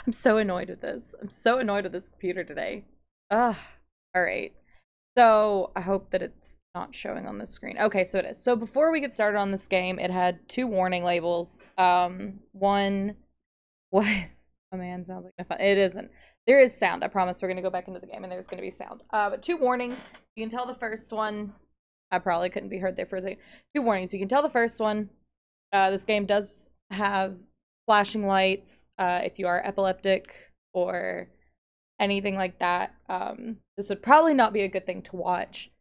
I'm so annoyed with this. I'm so annoyed with this computer today. Ugh. Alright. So, I hope that it's not showing on the screen. Okay, so it is. So, before we get started on this game, it had 2 warning labels. One was... Oh man, sounds like no fun. It isn't. There is sound. I promise we're going to go back into the game and there's going to be sound. But 2 warnings. You can tell the first one... I probably couldn't be heard there for a second. 2 warnings. You can tell the first one. This game does have flashing lights. If you are epileptic or anything like that, this would probably not be a good thing to watch.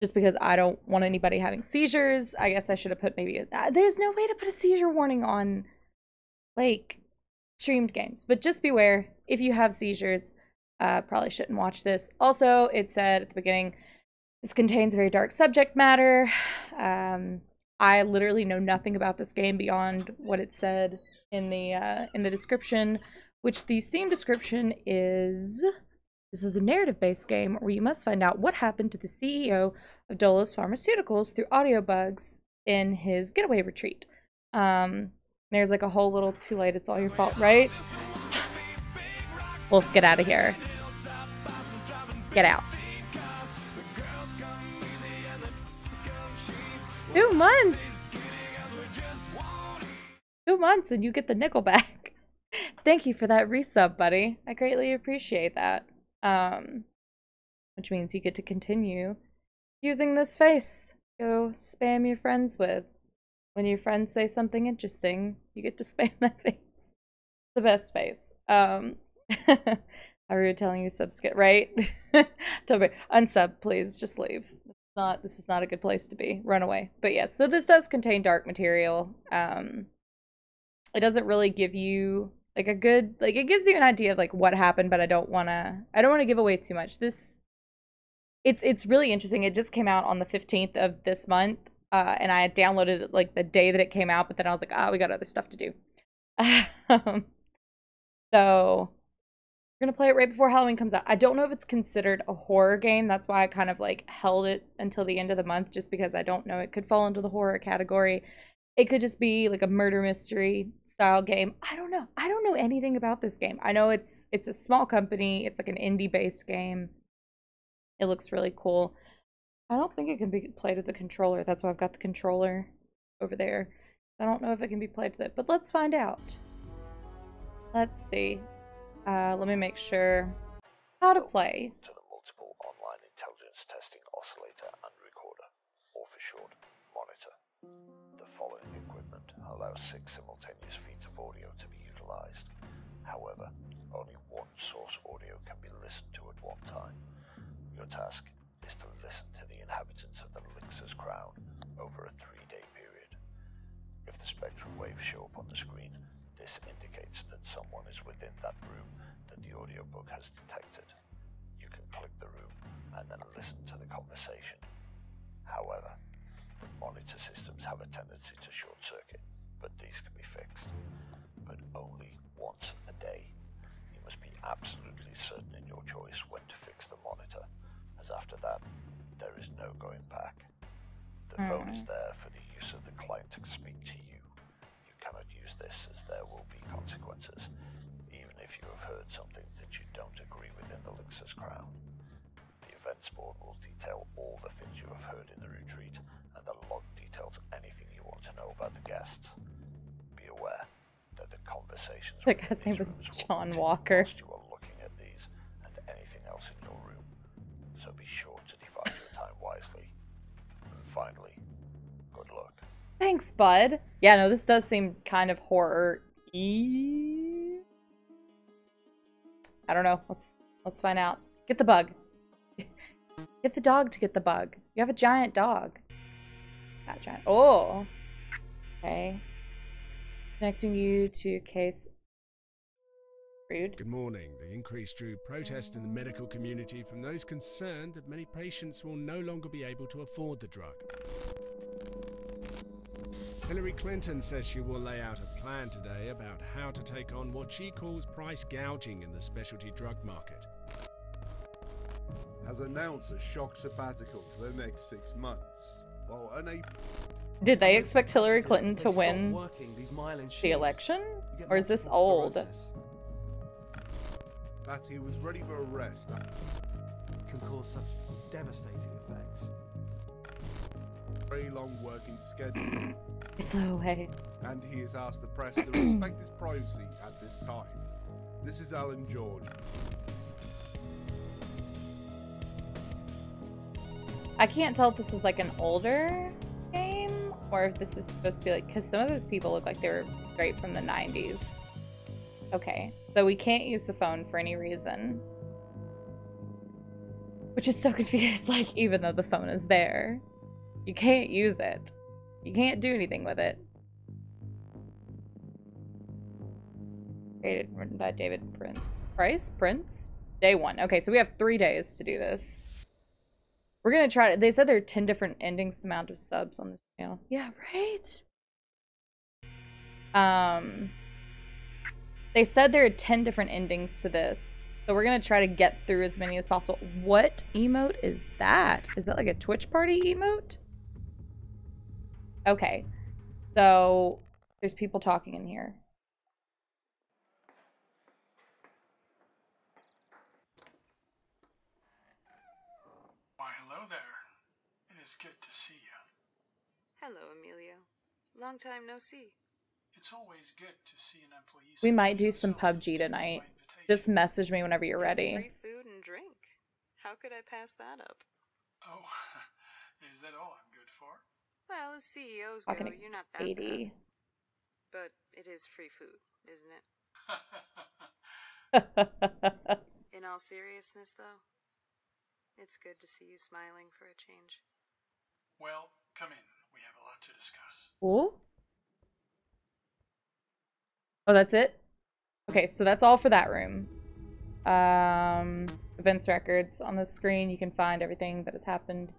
Just because I don't want anybody having seizures. I guess I should have put maybe there's no way to put a seizure warning on, like, streamed games. But just beware, if you have seizures, probably shouldn't watch this. Also, it said at the beginning, this contains very dark subject matter. I literally know nothing about this game beyond what it said in the description, which the Steam description is... This is a narrative-based game where you must find out what happened to the CEO of Dolos Pharmaceuticals through audio bugs in his getaway retreat. There's like a whole little too late, it's all your fault, right? Wolf, get out of here. Get out. 2 months! 2 months and you get the nickel back. Thank you for that resub, buddy. I greatly appreciate that. Which means you get to continue using this face. Go spam your friends with. When your friends say something interesting, you get to spam that face. The best face. How are you telling you subskip, right? Tell me, unsub, please, just leave. This is not a good place to be. Run away. But yes, so this does contain dark material. It doesn't really give you like a good, like, it gives you an idea of like what happened, but I don't want to give away too much. It's really interesting. It just came out on the 15th of this month, and I had downloaded it like the day that it came out, but then I was like, we got other stuff to do. So we're gonna play it right before Halloween comes out. I don't know if it's considered a horror game. That's why I kind of like held it until the end of the month, just because I don't know. It could fall into the horror category. It could just be like a murder mystery style game. I don't know. I don't know anything about this game. I know it's a small company. It's like an indie-based game. It looks really cool. I don't think it can be played with the controller. That's why I've got the controller over there. I don't know if it can be played with it, but let's find out. Let's see. Let me make sure how to play. To the multiple online intelligence testing oscillator and recorder, or for short, monitor. The following equipment allows 6 simultaneous feeds of audio to be utilized. However, only one source audio can be listened to at one time. Your task is to listen to the inhabitants of the Elixir's crown over a 3-day period. If the spectral waves show up on the screen, this indicates that someone is within that room that the audiobook has detected. You can click the room and then listen to the conversation. However, the monitor systems have a tendency to short circuit, but these can be fixed. But only once a day. You must be absolutely certain in your choice when to fix the monitor, as after that, there is no going back. The phone is there for the use of the client to speak to you. You cannot use this as there will be consequences, even if you have heard something that you don't agree with in the Elixir's crown. The events board will detail all the things you have heard in the retreat, and the log details anything you want to know about the guests. Be aware that the conversations The guy's name was John Walker. whilst you are looking at these and anything else in your room, so be sure to divide your time wisely. And finally, good luck. Thanks, bud. Yeah, no, this does seem kind of horror-y. I don't know. Let's find out. Get the bug. Get the dog to get the bug. You have a giant dog. Not giant. Oh. Okay. Connecting you to case. Rude. Good morning. The increase drew protest in the medical community from those concerned that many patients will no longer be able to afford the drug. Hillary Clinton says she will lay out a plan today about how to take on what she calls price gouging in the specialty drug market. Has announced a shock sabbatical for the next 6 months, while unable... Did they expect Hillary Clinton to win the election? Or is this old? that he was ready for arrest. Can cause such devastating effects. Very long working schedule, It flew away. and he has asked the press to respect his privacy at this time. This is Alan George. I can't tell if this is like an older game or if this is supposed to be like, because some of those people look like they were straight from the 90s. Okay, so we can't use the phone for any reason. Which is so confusing. It's like, even though the phone is there, you can't use it. You can't do anything with it. Created and written by David Prince? Day 1. Okay, so we have 3 days to do this. We're gonna try to, they said there are 10 different endings, the amount of subs on this channel. Yeah, right? They said there are 10 different endings to this. So we're gonna try to get through as many as possible. What emote is that? Is that like a Twitch party emote? Okay. So there's people talking in here. Why, hello there. It is good to see you. Hello, Emilio. Long time no see. It's always good to see an employee. We such might as do some yourself PUBG to tonight. my invitation. Just message me whenever you're There's ready. free food and drink. How could I pass that up? Oh, is that all I'm good for? Well, as CEOs go, Talking to you're not that Katie. bad. But it is free food, isn't it? In all seriousness, though, it's good to see you smiling for a change. Well, come in. We have a lot to discuss. Ooh. Oh, that's it? Okay, so that's all for that room. Events records. On the screen, you can find everything that has happened.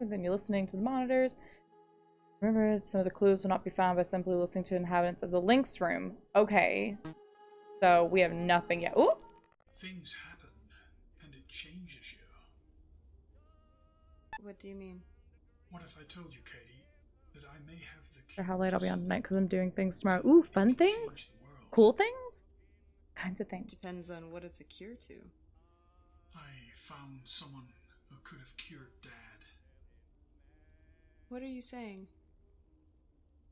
And then you're listening to the monitors. Remember, some of the clues will not be found by simply listening to inhabitants of the Lynx room. Okay. So, we have nothing yet. Ooh! Things happen, and it changes you. What do you mean? What if I told you, Katie, that I may have the For cure how late to I'll be on something tonight because I'm doing things tomorrow. Ooh, fun that can things? change the world? Cool things? Kinds of things. Depends on what it's a cure to. I found someone who could have cured Dad. What are you saying?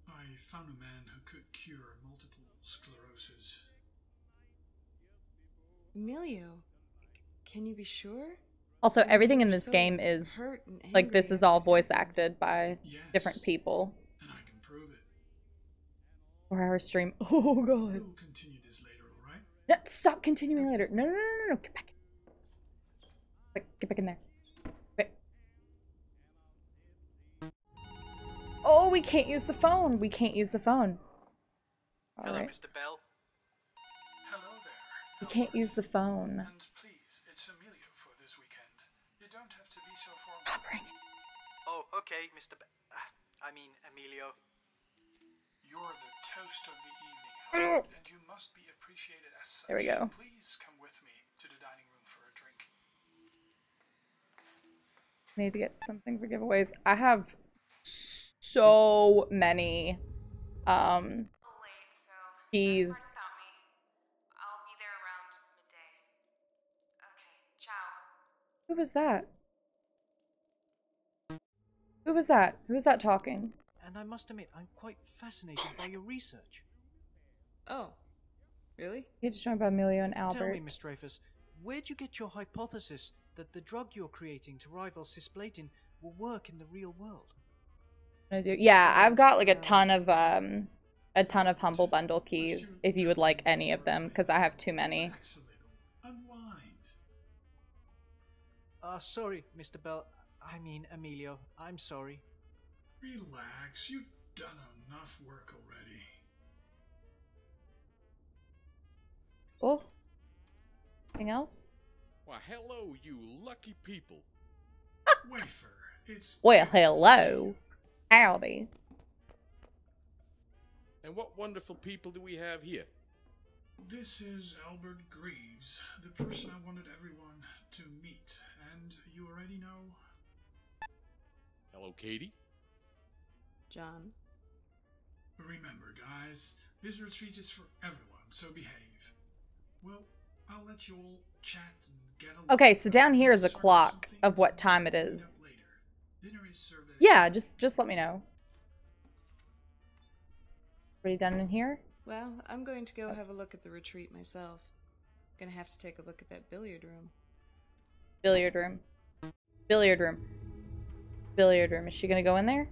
I found a man who could cure multiple sclerosis. Emilio, can you be sure? Also, I mean, everything you in were this so game is, hurt and like, this angry is all after it voice happened. acted by Yes, different people. and I can prove it. 4-hour stream. Oh, God. We'll continue this later, alright? No, stop continuing later. No, no, no, no, no. Get back. Get back in there. Wait. Oh, we can't use the phone. We can't use the phone. All Hello, right. Mr. Bell. Hello there. We can't use the phone. And please, it's Emilio for this weekend. You don't have to be so Stop formal. ringing. Oh, okay, Mr. Emilio. You're the toast of the evening, Albert, and you must be appreciated as such. There we go. Please come with me to the dining room for a drink. Need to get something for giveaways. I have so many Late, so keys. without me. I'll be there around midday. Okay, ciao. Who was that? Who was that? Who was that talking? And I must admit, I'm quite fascinated by your research. Oh, really? He just joined by Emilio and Tell Albert. me, Miss Dreyfus, where'd you get your hypothesis that the drug you're creating to rival cisplatin will work in the real world? Yeah, I've got like a ton of Humble Bundle keys if you would like any of them, because I have too many. Relax a little. Unwind. Sorry, Mr. Bell. I mean, Emilio. I'm sorry. Relax. You've done enough work already. Oh. Anything else? Why, hello, you lucky people. Wafer, it's Well, good to see hello. you. Howdy. And what wonderful people do we have here? This is Albert Greaves, the person I wanted everyone to meet, and you already know. Hello, Katie. John. Remember, guys, this retreat is for everyone, so behave. Well, I'll I'll let you all chat and get along. Okay, so down here is a Serve clock some of things what and time it meet up is. later. Dinner is served at Yeah, 8. just let me know. Everybody done in here? Well, I'm going to go have a look at the retreat myself. Gonna have to take a look at that billiard room. Billiard room. Billiard room. Billiard room. Is she gonna go in there?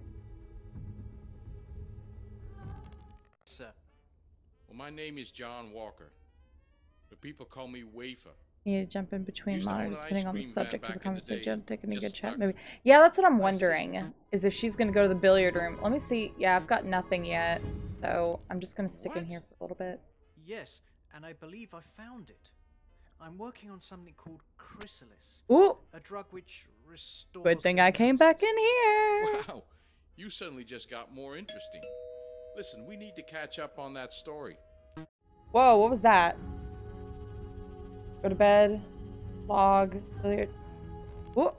Sir. Well, my name is John Walker, but people call me Wafer. You need to jump in between Used to own monitors, an depending ice on the cream van subject of the back in the conversation. day. Take any Just good chat, stuck. maybe. Yeah, that's what I'm I see. wondering. Is if she's gonna go to the billiard room. Let me see. Yeah, I've got nothing yet, so I'm just gonna stick in What? here for a little bit. Yes, and I believe I found it. I'm working on something called chrysalis, Ooh, a drug which restores. good thing the I came nervous back system. in here. Wow, you suddenly just got more interesting. Listen, we need to catch up on that story. Whoa, what was that? Go to bed. Log. Billiard. Ooh.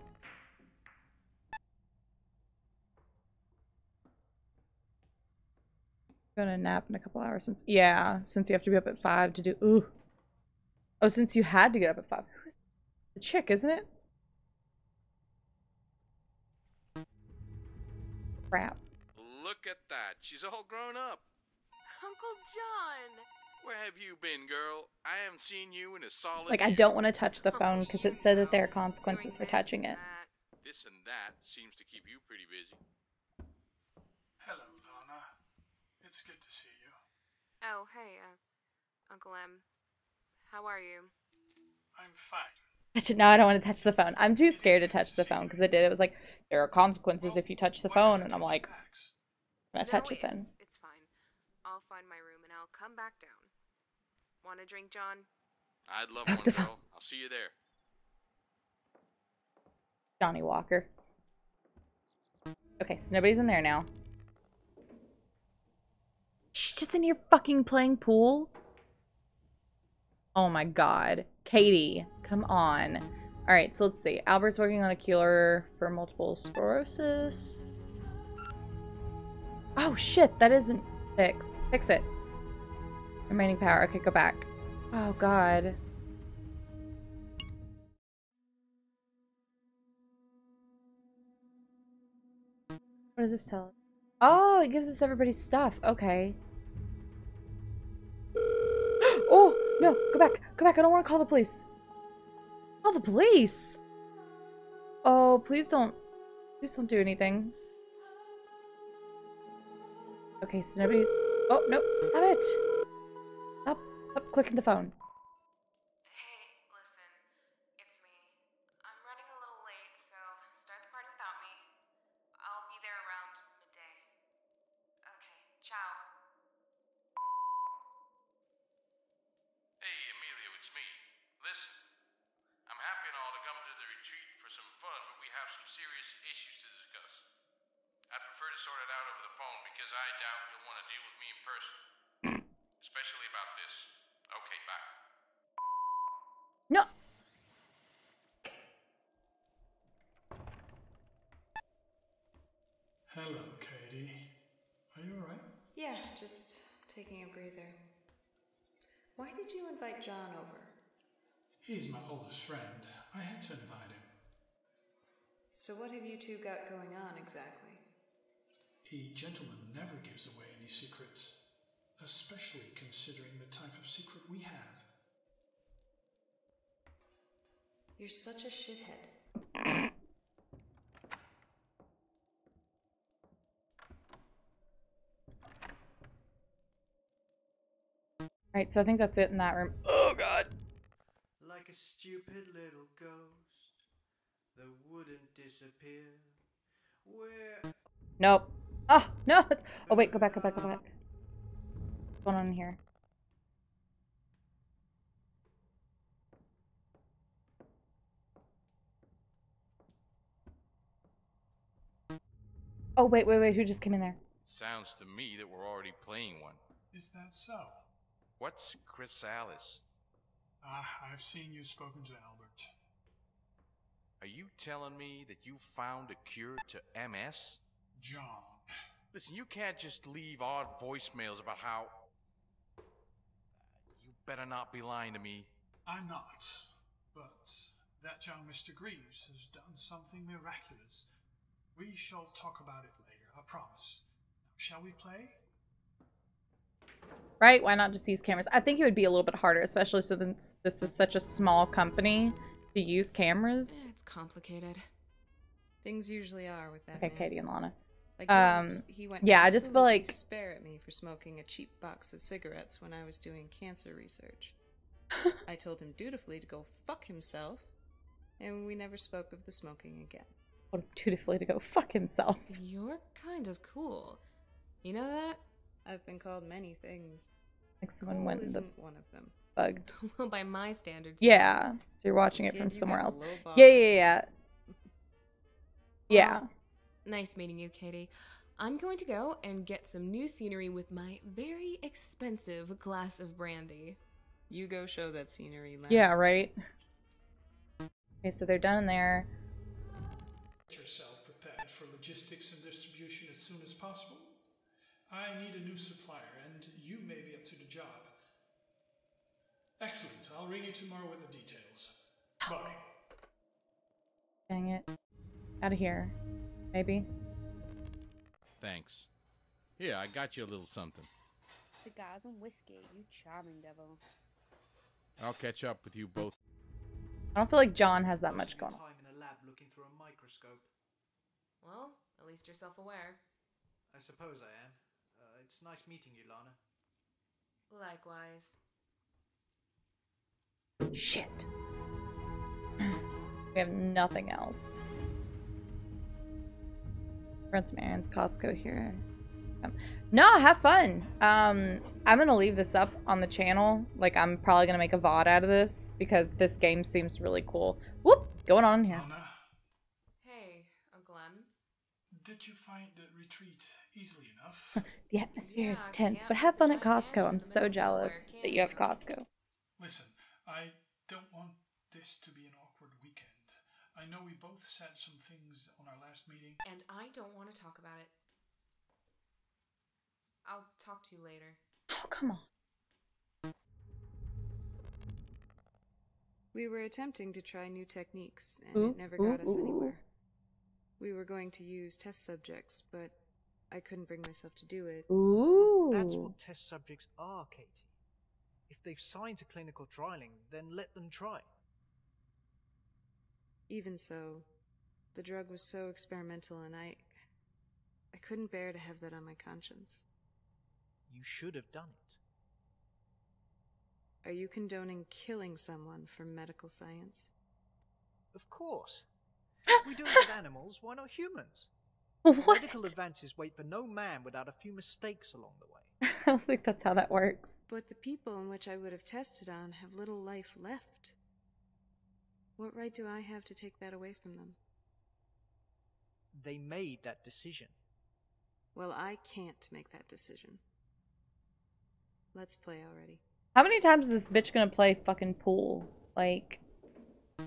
Gonna nap in a couple hours since you have to be up at 5 to do ooh. Oh, since you had to get up at 5. Who's the chick, isn't it? Crap. Look at that. She's all grown up. Uncle John! Where have you been, girl? I haven't seen you in a solid Like, I year. don't want to touch the phone because it said that there are Doing consequences for this touching and it. that. This and that seems to keep you pretty busy. Hello, Lana. It's good to see you. Oh, hey, Uncle M. How are you? I'm fine. No, I don't want to touch the phone. I'm too It is scared to good touch to the see phone you. because I did. It was like, there are consequences Well, if you touch the why phone. not And I'm take like, your bags? I'm going to touch it then. It's fine. I'll find my room and I'll come back down. Want a drink, John? I'd love Back one, the phone. girl. I'll see you there. Johnny Walker. Okay, so nobody's in there now. She's just in here fucking playing pool? Oh my god. Katie, come on. Alright, so let's see. Albert's working on a cure for multiple sclerosis. Oh shit, that isn't fixed. Fix it. Remaining power. Okay, go back. Oh god. What does this tell us? Oh, it gives us everybody's stuff. Okay. Oh, no. Go back. Go back. I don't want to call the police. Call the police? Oh, please don't. Please don't do anything. Okay, so nobody's... Oh, no. Stop it. Stop clicking the phone. Hey, listen. It's me. I'm running a little late, so start the party without me. I'll be there around midday. Okay, ciao. Hey, Emilio, it's me. Listen, I'm happy and all to come to the retreat for some fun, but we have some serious issues to discuss. I'd prefer to sort it out over the phone because I doubt you'll want to deal with me in person. Especially about this. Okay, bye. No. Hello, Katie. Are you alright? Yeah, just taking a breather. Why did you invite John over? He's my oldest friend. I had to invite him. So what have you two got going on exactly? A gentleman never gives away any secrets, especially considering the type of secret we have. You're such a shithead. Alright, so I think that's it in that room. Oh god. Like a stupid little ghost that wouldn't disappear. Where Nope. Oh, no. Oh, wait. Go back, go back, go back. What's going on in here? Oh, wait. Who just came in there? Sounds to me that we're already playing one. Is that so? What's chrysalis? I've seen you spoken to Albert. Are you telling me that you found a cure to MS? John. Listen, you can't just leave odd voicemails about how... You better not be lying to me. I'm not. But that young Mr. Greaves has done something miraculous. We shall talk about it later, I promise. Shall we play? Right? Why not just use cameras? I think it would be a little bit harder, especially since this is such a small company to use cameras. It's complicated. Things usually are with that Okay, man. Katie and Lana. Like once, he went yeah, I just feel absolutely like spare at me for smoking a cheap box of cigarettes when I was doing cancer research. I told him dutifully to go fuck himself, and we never spoke of the smoking again. told him dutifully to go fuck himself. You're kind of cool. You know that? I've been called many things. Like someone Cool went in the isn't one of them. bugged. Well, by my standards. Yeah, so you're watching it Kid, from you somewhere got a else. low bar. Yeah. Yeah. Well, nice meeting you, Katie. I'm going to go and get some new scenery with my very expensive glass of brandy. You go show that scenery, Len. Yeah, right? Okay, so they're done in there. Get yourself prepared for logistics and distribution as soon as possible. I need a new supplier, and you may be up to the job. Excellent. I'll ring you tomorrow with the details. Bye. Dang it. Out of here. Maybe. Thanks. Here, I got you a little something. Cigars and whiskey, you charming devil. I'll catch up with you both. I don't feel like John has that much going on. Time in a lab looking through a microscope. Well, at least you're self-aware. I suppose I am. It's nice meeting you, Lana. Likewise. Shit. We have nothing else. Run some errands, Costco here. No, have fun. I'm gonna leave this up on the channel. Like, I'm probably gonna make a VOD out of this because this game seems really cool. Whoop! Going on here. Anna, Hey, Glenn. did you find the retreat easily enough? The atmosphere is Yeah, tense, camp but is have a fun at giant Costco. mansion I'm in the so middle of nowhere, jealous can't that you you? have Costco. Listen, I don't want this to be an awkward weekend. I know we both said some things on our last meeting. And I don't want to talk about it. I'll talk to you later. Oh, come on. We were attempting to try new techniques, and it never got us anywhere. We were going to use test subjects, but I couldn't bring myself to do it. Ooh. That's what test subjects are, Katie. If they've signed to clinical trialing, then let them try. Even so, the drug was so experimental, and I couldn't bear to have that on my conscience. You should have done it. Are you condoning killing someone for medical science? Of course. We do it with animals, why not humans? What? Medical advances wait for no man without a few mistakes along the way. I don't think that's how that works. But the people in which I would have tested on have little life left. What right do I have to take that away from them? They made that decision. Well, I can't make that decision. Let's play already. How many times is this bitch gonna play fucking pool? Like... Oh,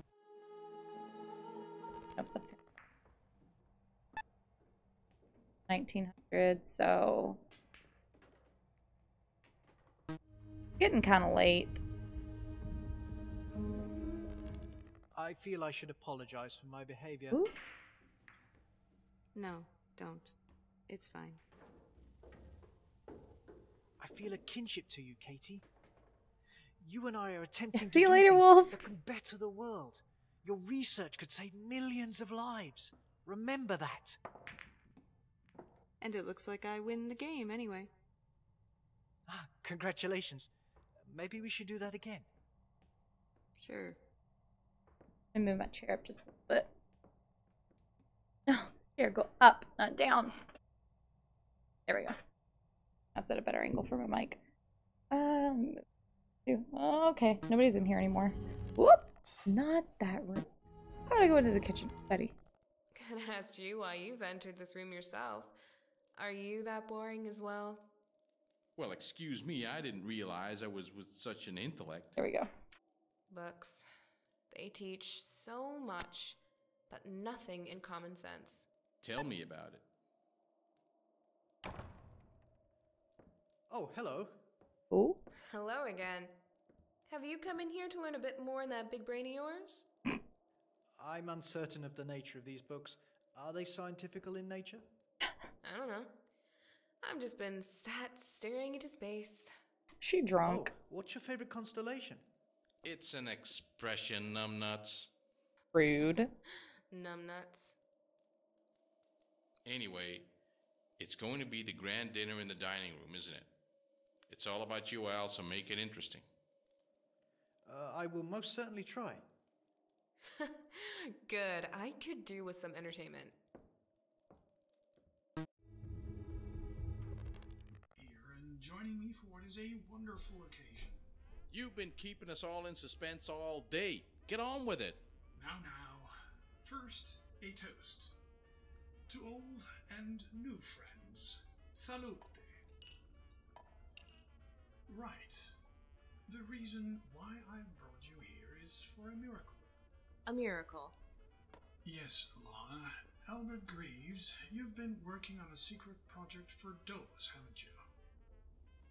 that's it. 1900, so... Getting kind of late. I feel I should apologize for my behavior. Ooh. No, don't. It's fine. I feel a kinship to you, Katie. You and I are attempting See to you do later, things Wolf. that can better the world. Your research could save millions of lives. Remember that. And it looks like I win the game anyway. Ah, congratulations. Maybe we should do that again. Sure. Let me move my chair up just a little bit. No, chair, go up, not down. There we go. That's at a better angle for my mic. Oh, okay, nobody's in here anymore. Whoop! Not that room. How do I go into the kitchen? Betty. Could ask you why you've entered this room yourself. Are you that boring as well? Well, excuse me, I didn't realize I was with such an intellect. There we go. Books. They teach so much, but nothing in common sense. Tell me about it. Oh, hello. Ooh. Hello again. Have you come in here to learn a bit more in that big brain of yours? I'm uncertain of the nature of these books. Are they scientifical in nature? I don't know. I've just been sat staring into space. She Oh, drunk. what's your favorite constellation? It's an expression, numbnuts. Rude. Numbnuts. Anyway, it's going to be the grand dinner in the dining room, isn't it? It's all about you, Al, so make it interesting. I will most certainly try. Good. I could do with some entertainment. Here and joining me for what is a wonderful occasion. You've been keeping us all in suspense all day. Get on with it. Now. First, a toast. To old and new friends. Salute. Right. The reason why I've brought you here is for a miracle. A miracle. Yes, Lana. Albert Greaves, you've been working on a secret project for Dolus, haven't you?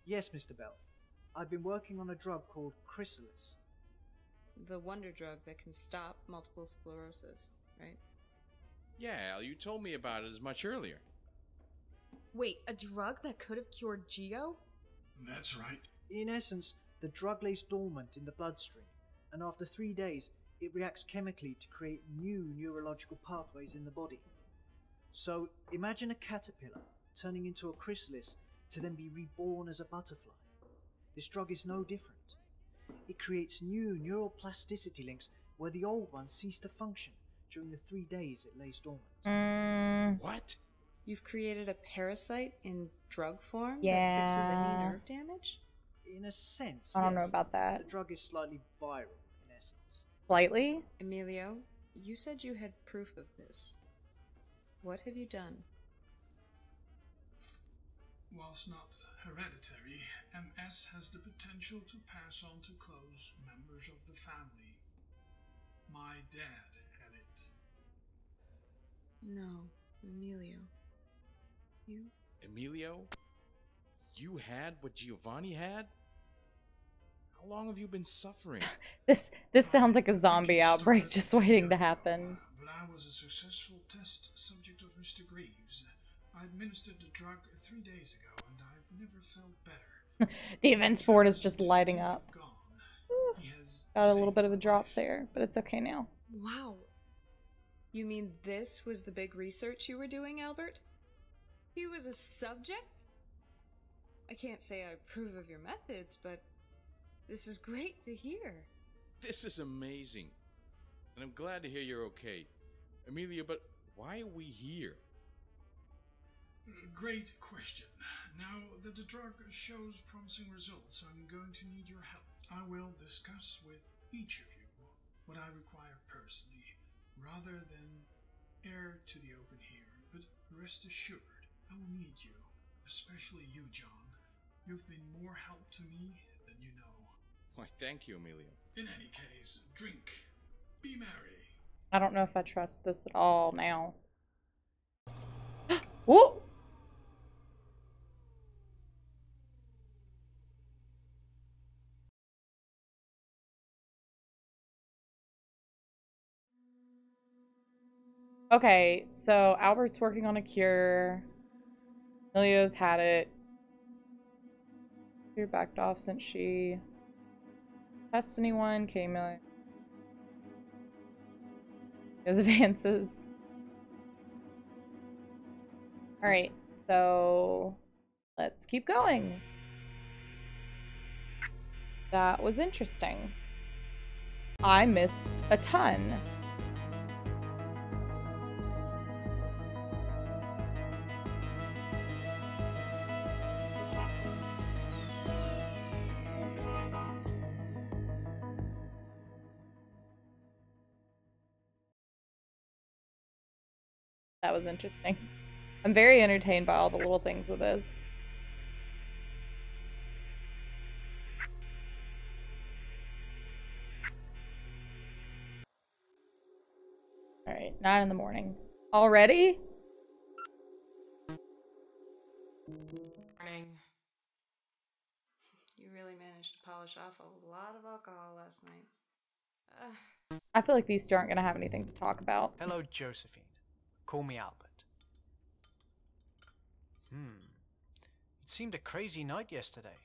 Yes, Mr. Bell. I've been working on a drug called Chrysalis. The wonder drug that can stop multiple sclerosis, right? Yeah, Al, you told me about it as much earlier. Wait, a drug that could have cured Geo? That's right. In essence, the drug lays dormant in the bloodstream, and after 3 days, it reacts chemically to create new neurological pathways in the body. So, imagine a caterpillar turning into a chrysalis to then be reborn as a butterfly. This drug is no different. It creates new neuroplasticity links where the old ones cease to function during the 3 days it lays dormant. What? You've created a parasite in drug form Yeah. that fixes any nerve damage? In a sense, I don't yes. know about that. The drug is slightly viral, in essence. Slightly? Emilio, you said you had proof of this. What have you done? Whilst not hereditary, MS has the potential to pass on to close members of the family. My dad had it. No, Emilio. You? Emilio? You had what Giovanni had? How long have you been suffering? This sounds like a zombie outbreak just waiting to happen. But I was a successful test subject of Mr. Greaves. I administered the drug 3 days ago, and I've never felt better. The events board is just lighting up. He has Got a little saved bit of a my drop life. there, but it's okay now. Wow. You mean this was the big research you were doing, Albert? He was a subject? I can't say I approve of your methods, but this is great to hear. This is amazing. And I'm glad to hear you're okay. Amelia, but why are we here? Great question. Now that the drug shows promising results, I'm going to need your help. I will discuss with each of you what I require personally, rather than air to the open here. But rest assured, I will need you, especially you, John. You've been more help to me than you know. Why, thank you, Amelia. In any case, drink. Be merry. I don't know if I trust this at all now. Whoa! Okay, so Albert's working on a cure. Emilio's had it. You're backed off since she test anyone. Okay, Amelia. There's advances. Alright, so let's keep going. That was interesting. I missed a ton. That was interesting. I'm very entertained by all the little things with this. Alright, 9 in the morning. Already? Morning. You really managed to polish off a lot of alcohol last night. I feel like these two aren't going to have anything to talk about. Hello, Josephine. Call me Albert. It seemed a crazy night yesterday.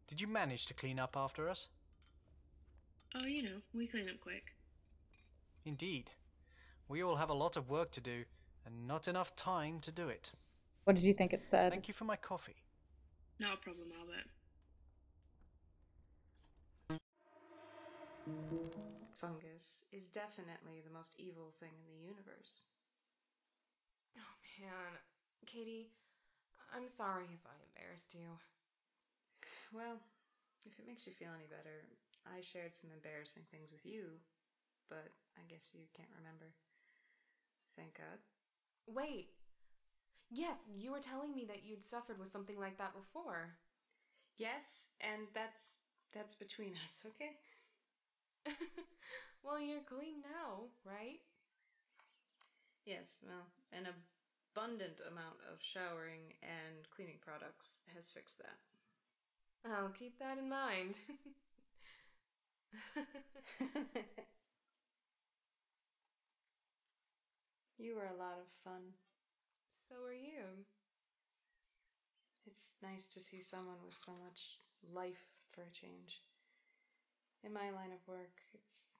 Did you manage to clean up after us? Oh, we clean up quick. Indeed. We all have a lot of work to do, and not enough time to do it. What did you think it said? Thank you for my coffee. Not a problem, Albert. Fungus is definitely the most evil thing in the universe. Oh man, Katie, I'm sorry if I embarrassed you. Well, if it makes you feel any better, I shared some embarrassing things with you, but I guess you can't remember. Thank God. Wait. Yes, you were telling me that you'd suffered with something like that before. Yes, and that's between us, okay? Well, you're clean now, right? Yes, well, an abundant amount of showering and cleaning products has fixed that. I'll keep that in mind. You were a lot of fun. So are you. It's nice to see someone with so much life for a change. In my line of work, it's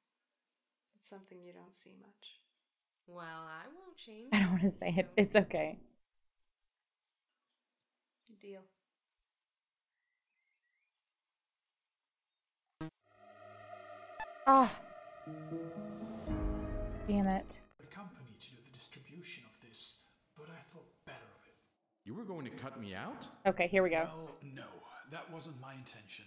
something you don't see much. Well, I won't change. I don't want to say it. It's okay. Deal. Ah. Damn it. The company to do the distribution of this, but I thought better of it. You were going to cut me out? Okay, here we go. Well, no, that wasn't my intention.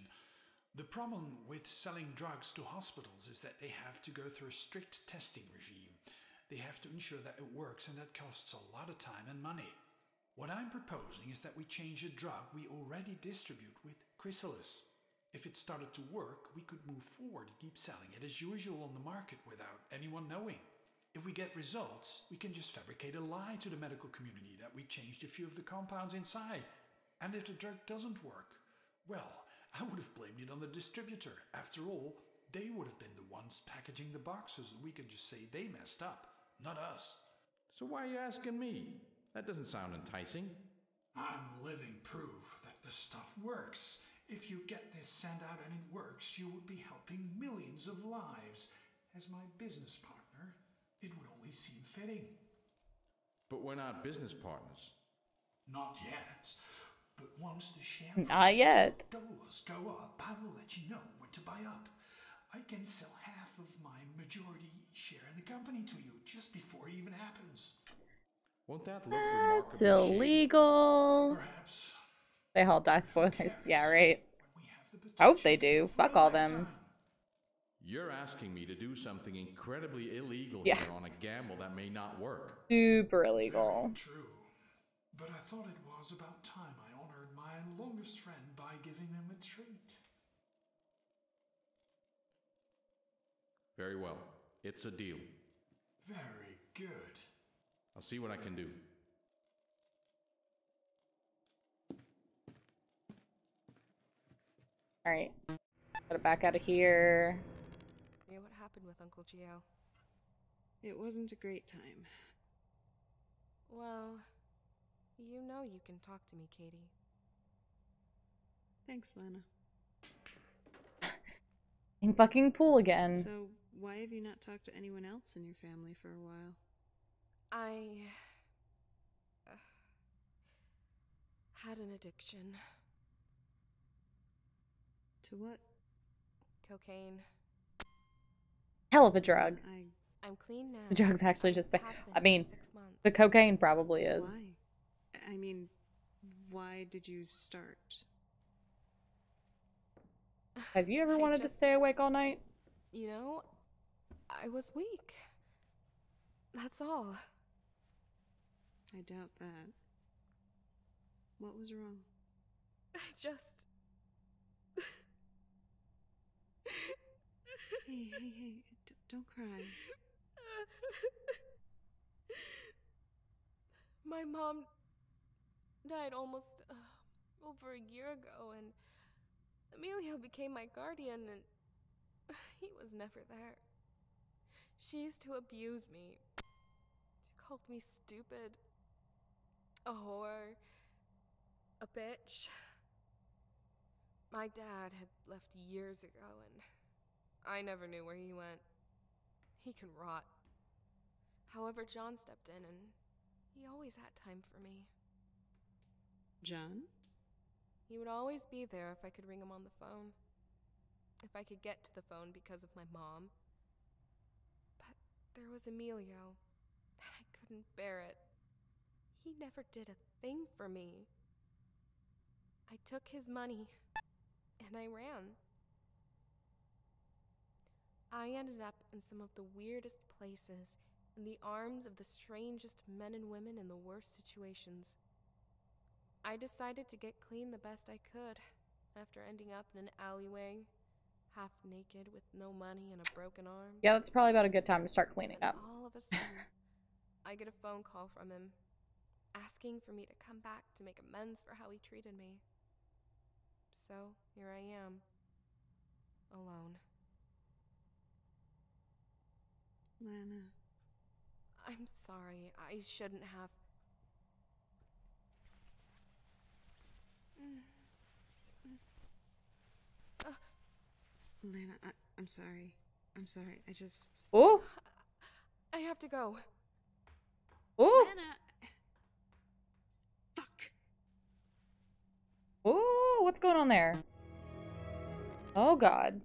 The problem with selling drugs to hospitals is that they have to go through a strict testing regime. They have to ensure that it works, and that costs a lot of time and money. What I'm proposing is that we change a drug we already distribute with Chrysalis. If it started to work, we could move forward and keep selling it as usual on the market without anyone knowing. If we get results, we can just fabricate a lie to the medical community that we changed a few of the compounds inside. And if the drug doesn't work, well, I would have blamed it on the distributor. After all, they would have been the ones packaging the boxes, and we can just say they messed up, not us. So why are you asking me? That doesn't sound enticing. I'm living proof that the stuff works. If you get this sent out and it works, you would be helping millions of lives. As my business partner, it would only seem fitting. But we're not business partners. Not yet. But once the share Not yet. dollars go up, I will let you know when to buy up. I can sell half of my majority share in the company to you just before it even happens. Won't that look remarkably It's illegal. Perhaps. They all die spoilers. Yeah, right. Hope they do. Fuck all them. You're asking me to do something incredibly illegal Yeah. here on a gamble that may not work. Super illegal. Very true. But I thought it was about time I honored my longest friend by giving him a treat. Very well. It's a deal. Very good. I'll see what I can do. Alright. Gotta back out of here. Yeah, what happened with Uncle Gio? It wasn't a great time. Well, you know you can talk to me, Katie. Thanks, Lana. In fucking pool again. So, why have you not talked to anyone else in your family for a while? I had an addiction. To what? Cocaine. Hell of a drug. I'm clean now. The drug's actually just been. Have been I mean, for 6 months. the cocaine probably is. Why? I mean, why did you start? Have you ever wanted to stay awake all night? You know, I was weak. That's all. I doubt that. What was wrong? I just... Hey, don't cry. My mom died almost over a year ago, and Emilio became my guardian, and He was never there. She used to abuse me. She called me stupid, a whore, a bitch. My dad had left years ago, and I never knew where he went. He can rot. However, John stepped in, and he always had time for me. John? He would always be there if I could ring him on the phone. If I could get to the phone because of my mom. But there was Emilio, and I couldn't bear it. He never did a thing for me. I took his money, and I ran. I ended up in some of the weirdest places, in the arms of the strangest men and women in the worst situations. I decided to get clean the best I could, after ending up in an alleyway, half naked with no money and a broken arm. Yeah, that's probably about a good time to start cleaning Then up. all of a sudden, I get a phone call from him, asking for me to come back to make amends for how he treated me. So, here I am, alone. Lana. I'm sorry, I shouldn't have. Lana, I'm sorry. I'm sorry. I just... Oh! I have to go. Oh! Lana! Fuck! Oh, what's going on there? Oh, God.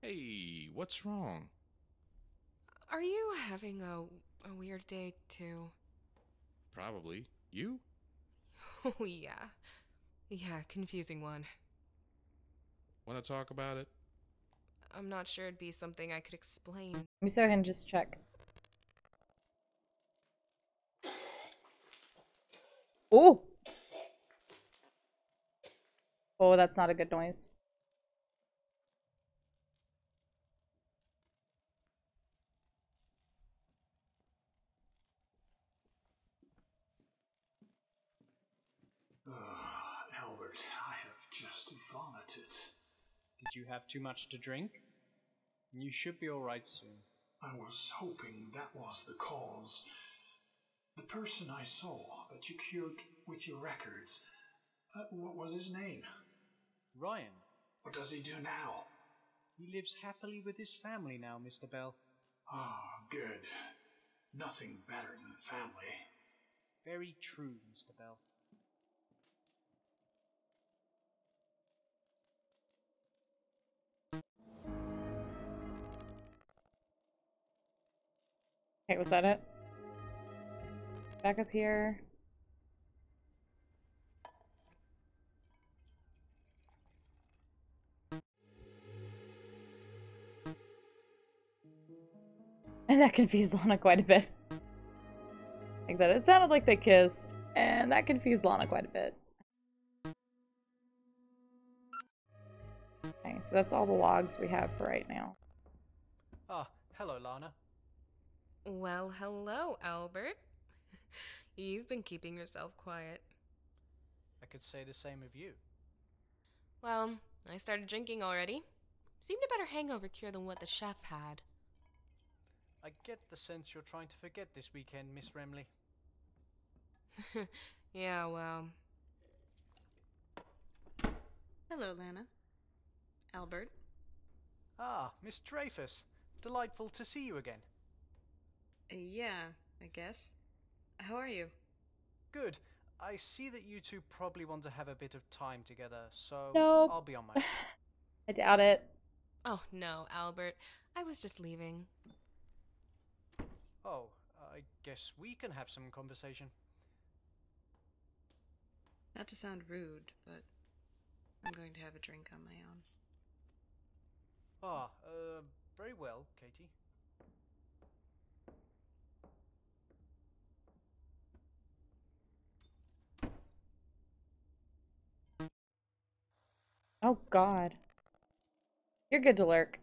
Hey, what's wrong? Are you having a weird day, too? Probably. You? Oh, yeah. Yeah, confusing one. Want to talk about it? I'm not sure it'd be something I could explain. Let me see if I can just check. Oh! Oh, that's not a good noise. Albert, I have just vomited. Did you have too much to drink? You should be alright soon. I was hoping that was the cause. The person I saw that you cured with your records, what was his name? Ryan. What does he do now? He lives happily with his family now, Mr. Bell. Ah, good. Nothing better than family. Very true, Mr. Bell. Okay, was that it? Back up here. And that confused Lana quite a bit. Like that. It sounded like they kissed, and that confused Lana quite a bit. Okay, so that's all the logs we have for right now. Ah, hello, Lana. Well, hello, Albert. You've been keeping yourself quiet. I could say the same of you. Well, I started drinking already. Seemed a better hangover cure than what the chef had. I get the sense you're trying to forget this weekend, Miss Remley. Yeah, well... Hello, Lana. Albert. Ah, Miss Dreyfus. Delightful to see you again. Yeah, I guess. How are you? Good. I see that you two probably want to have a bit of time together, so Nope. I'll be on my way. I doubt it. Oh, no, Albert. I was just leaving. Oh, I guess we can have some conversation. Not to sound rude, but I'm going to have a drink on my own. Ah, very well, Katie. Oh, God. You're good to lurk.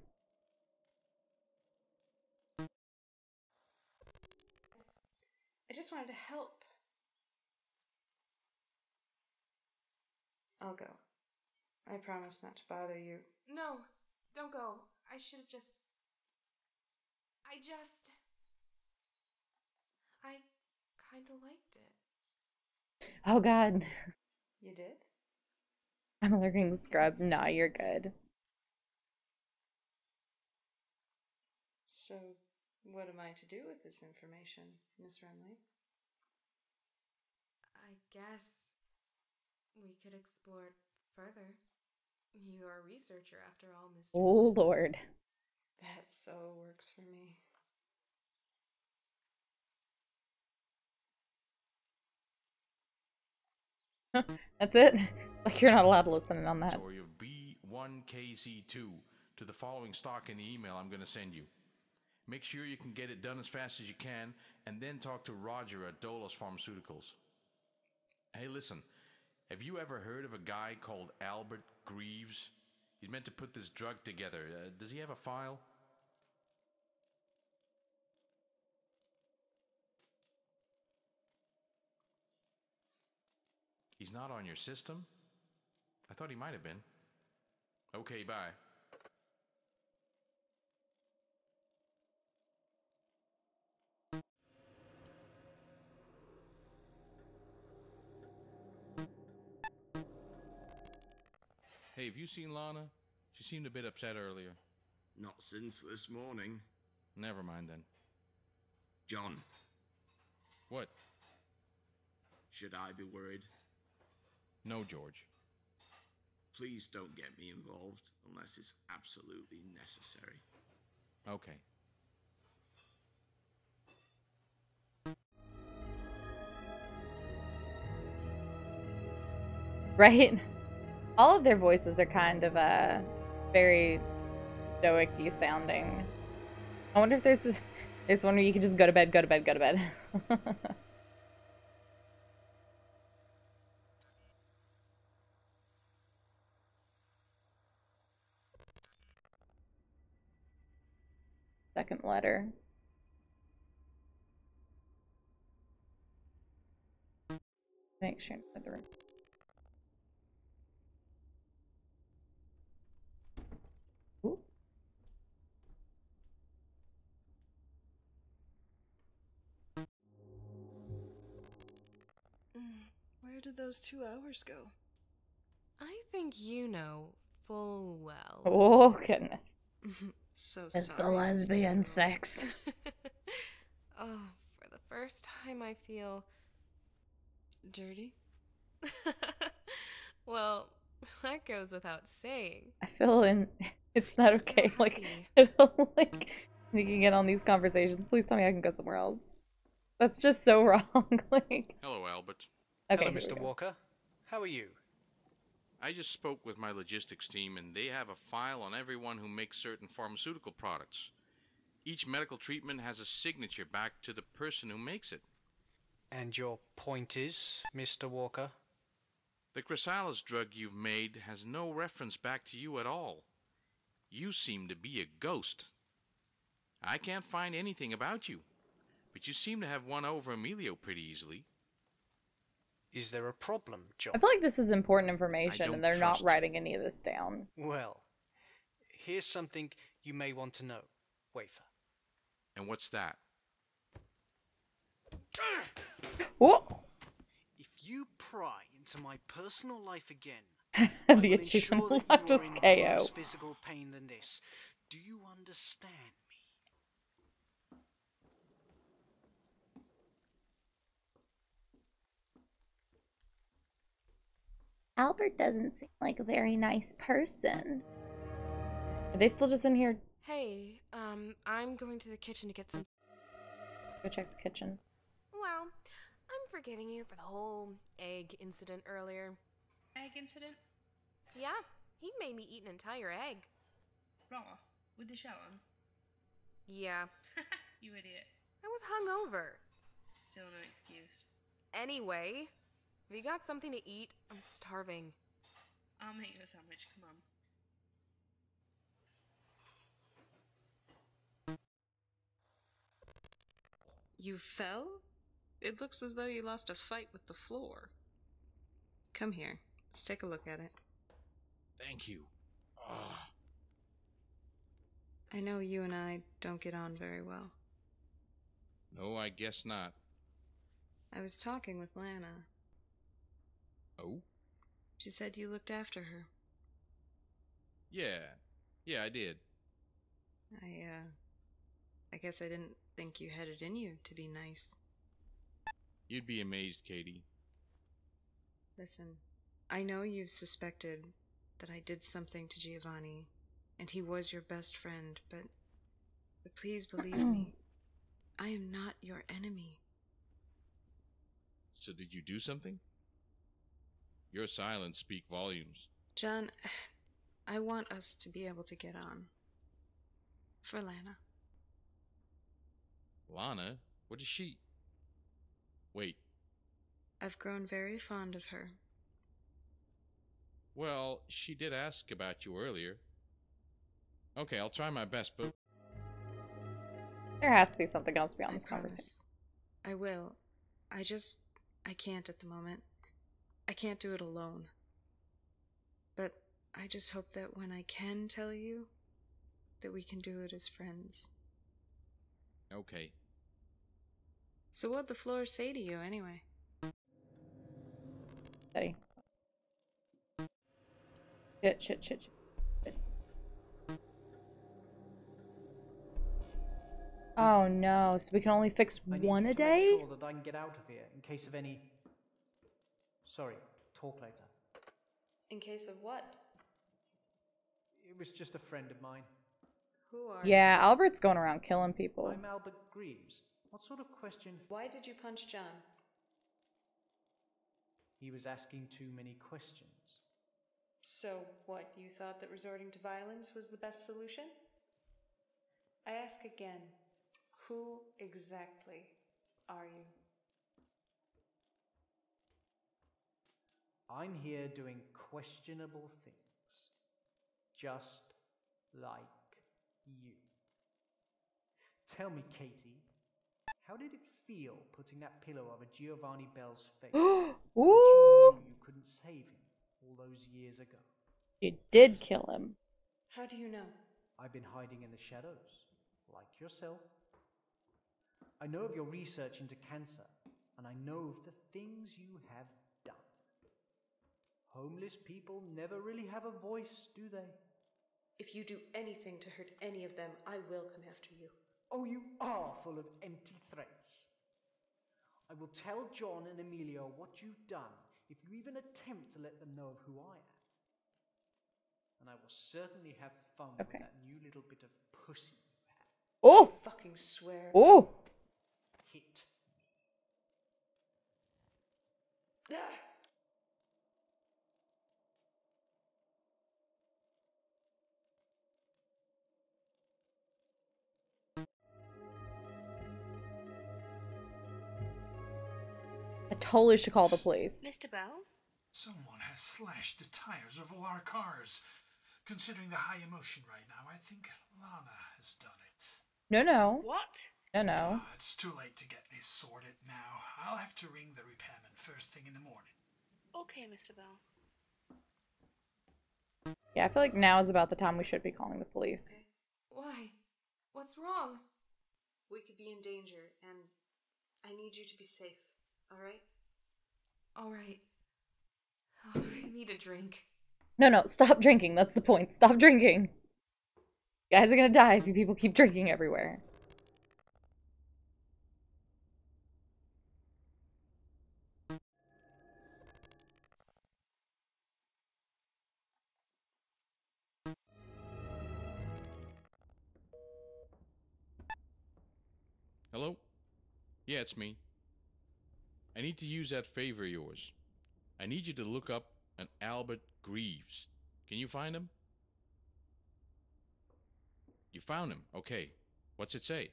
I just wanted to help. I'll go. I promise not to bother you. No, don't go. I should have just... I kinda liked it. Oh god. You did? I'm a lurking scrub. Nah, you're good. So, what am I to do with this information, Miss Remley? I guess we could explore it further. You are a researcher after all, Mr. Oh lord. That so works for me. That's it? Like you're not allowed to listen in on that. Story of B1KZ2 to the following stock in the email I'm going to send you. Make sure you can get it done as fast as you can, and then talk to Roger at Dolos Pharmaceuticals. Hey, listen, have you ever heard of a guy called Albert Greaves? He's meant to put this drug together. Does he have a file? He's not on your system? I thought he might have been. Okay, bye. Hey, have you seen Lana? She seemed a bit upset earlier. Not since this morning. Never mind then. John, What? should I be worried? No, George. Please don't get me involved unless it's absolutely necessary. Okay. Right? All of their voices are kind of very stoic-y sounding. I wonder if there's one where you can just go to bed, go to bed, go to bed. Second letter. Make sure the room. Ooh. Where did those 2 hours go? I think you know full well. Oh goodness. So It's sorry. the lesbian sex. Oh, for the first time I feel Dirty? well, that goes without saying. I feel in. It's not Just feel okay. Like, happy. I feel like you can get on these conversations. Please tell me I can go somewhere else. That's just so wrong. Like, Hello, Albert. okay, Hello, here we Mr. go. Walker. How are you? I just spoke with my logistics team, and they have a file on everyone who makes certain pharmaceutical products. Each medical treatment has a signature back to the person who makes it. And your point is, Mr. Walker? The chrysalis drug you've made has no reference back to you at all. You seem to be a ghost. I can't find anything about you, but you seem to have won over Emilio pretty easily. Is there a problem, John? I feel like this is important I information, don't and they're not trust you. writing any of this down. Well, here's something you may want to know, Wafer. And what's that? Whoa! If you pry into my personal life again, The I will achievement ensure that left you is are in KO. worse physical pain than this. Do you understand me? Albert doesn't seem like a very nice person. Are they still just in here? Hey, I'm going to the kitchen to get some... Go check the kitchen. Well, I'm forgiving you for the whole egg incident earlier. Egg incident? Yeah, he made me eat an entire egg. Raw? With the shell on? Yeah, You idiot. I was hungover. Still no excuse. Anyway, have you got something to eat? I'm starving. I'll make you a sandwich, come on. You fell? It looks as though you lost a fight with the floor. Come here. Let's take a look at it. Thank you. Oh. I know you and I don't get on very well. No, I guess not. I was talking with Lana. Oh? She said you looked after her. Yeah, I did. I guess I didn't think you had it in you to be nice. You'd be amazed, Katie. Listen, I know you've suspected that I did something to Giovanni, and he was your best friend, but please believe me, I am not your enemy. So did you do something? Your silence speaks volumes. John, I want us to be able to get on. For Lana. Lana? What is she? Wait. I've grown very fond of her. Well, she did ask about you earlier. Okay, I'll try my best, but... There has to be something else beyond this conversation. I will. I can't at the moment. I can't do it alone. But I just hope that when I can tell you, that we can do it as friends. Okay. So what'd the floor say to you, anyway? Hey. Shit. Oh no, so we can only fix one a day? I need you to make sure that I can get out of here in case of any... Sorry, talk later. In case of what? It was just a friend of mine. Who are Yeah, Albert's going around killing people. I'm Albert Greaves. What sort of question... Why did you punch John? He was asking too many questions. So what, you thought that resorting to violence was the best solution? I ask again, who exactly are you? I'm here doing questionable things. Just like you. Tell me, Katie, how did it feel putting that pillow over Giovanni Bell's face? Ooh! When you knew you couldn't save him all those years ago. You did kill him. How do you know? I've been hiding in the shadows, like yourself. I know of your research into cancer, and I know of the things you have done. Homeless people never really have a voice, do they? If you do anything to hurt any of them, I will come after you. Oh, you are full of empty threats. I will tell John and Emilio what you've done if you even attempt to let them know of who I am. And I will certainly have fun with that new little bit of pussy you have. Oh! I fucking swear. Oh! Hit me. I totally should call the police. Mr. Bell? Someone has slashed the tires of all our cars. Considering the high emotion right now, I think Lana has done it. No. What? No. It's too late to get this sorted now. I'll have to ring the repairman first thing in the morning. Okay, Mr. Bell. Yeah, I feel like now is about the time we should be calling the police. Okay. Why? What's wrong? We could be in danger, and I need you to be safe, alright? Alright. Oh, I need a drink. No, stop drinking. That's the point. Stop drinking. You guys are gonna die if you people keep drinking everywhere. Hello? Yeah, it's me. I need to use that favor of yours. I need you to look up an Albert Greaves. Can you find him? You found him. Okay. What's it say?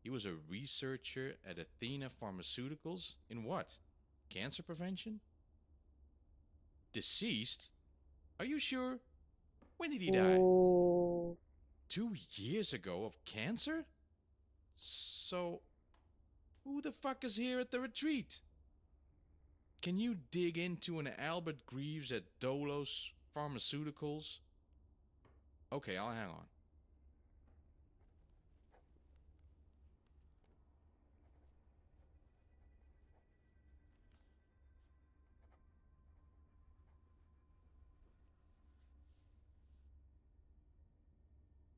He was a researcher at Athena Pharmaceuticals in what? Cancer prevention? Deceased? Are you sure? When did he die? Ooh. 2 years ago of cancer? So, Who the fuck is here at the retreat? Can you dig into an Albert Greaves at Dolos Pharmaceuticals? Okay, I'll hang on.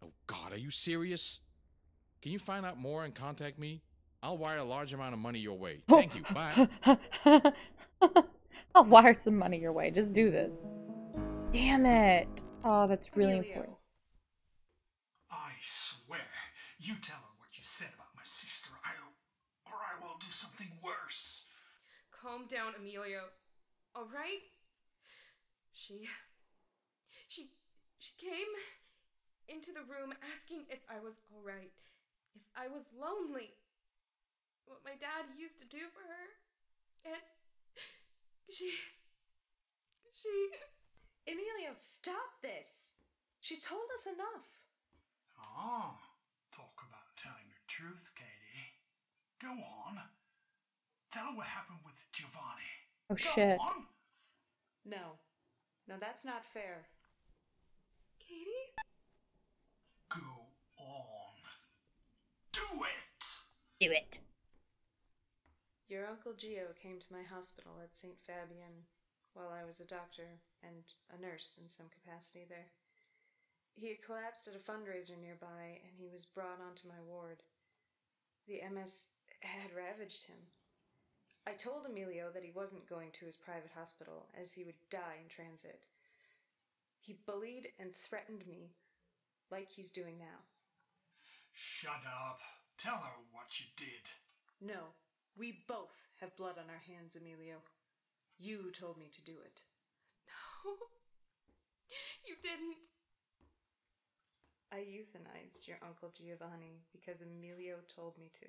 Oh God, are you serious? Can you find out more and contact me? I'll wire a large amount of money your way. Thank you. Bye. I'll wire some money your way. Just do this. Damn it. Oh, that's really important. I swear, you tell her what you said about my sister, or I will do something worse. Calm down, Emilio. All right? She came into the room asking if I was all right, if I was lonely, what my dad used to do for her, and she... Emilio, stop this! She's told us enough. Oh, talk about telling the truth, Katie. Go on. Tell her what happened with Giovanni. Oh, shit. Go on. No, that's not fair. Katie? Go on. Do it! Do it. Your Uncle Gio came to my hospital at St. Fabian while I was a doctor and a nurse in some capacity there. He had collapsed at a fundraiser nearby, and he was brought onto my ward. The MS had ravaged him. I told Emilio that he wasn't going to his private hospital, as he would die in transit. He bullied and threatened me, like he's doing now. Shut up. Tell her what you did. No, we both have blood on our hands, Emilio. You told me to do it. No. You didn't. I euthanized your Uncle Giovanni because Emilio told me to.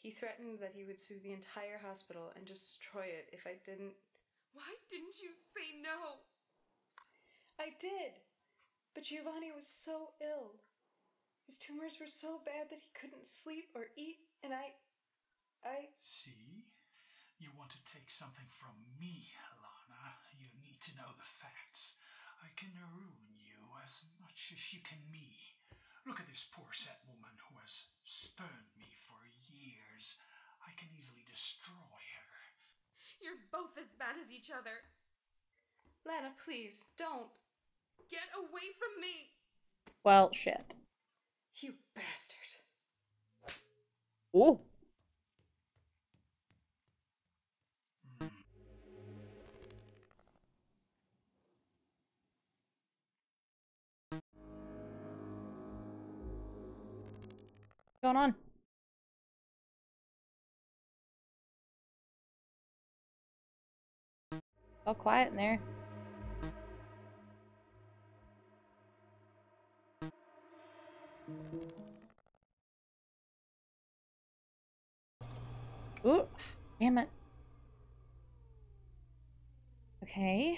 He threatened that he would sue the entire hospital and destroy it if I didn't. Why didn't you say no? I did, but Giovanni was so ill. His tumors were so bad that he couldn't sleep or eat, and I... See? You want to take something from me, Lana. You need to know the facts. I can ruin you as much as you can me. Look at this poor sad woman who has spurned me for years. I can easily destroy her. You're both as bad as each other. Lana, please, don't. Get away from me! Well, shit. You bastard. Ooh. What's going on? All quiet in there. Ooh, damn it. Okay.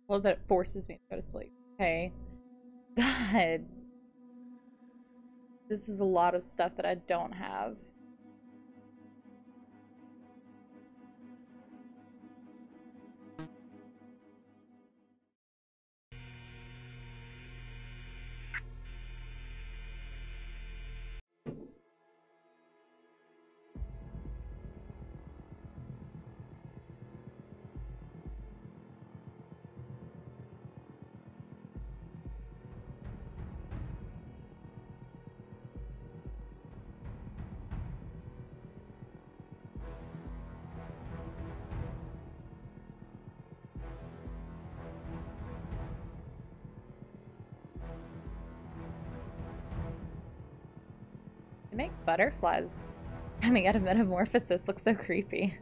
Well, that it forces me to go to sleep. Okay. God. This is a lot of stuff that I don't have. They make butterflies coming out of metamorphosis look so creepy.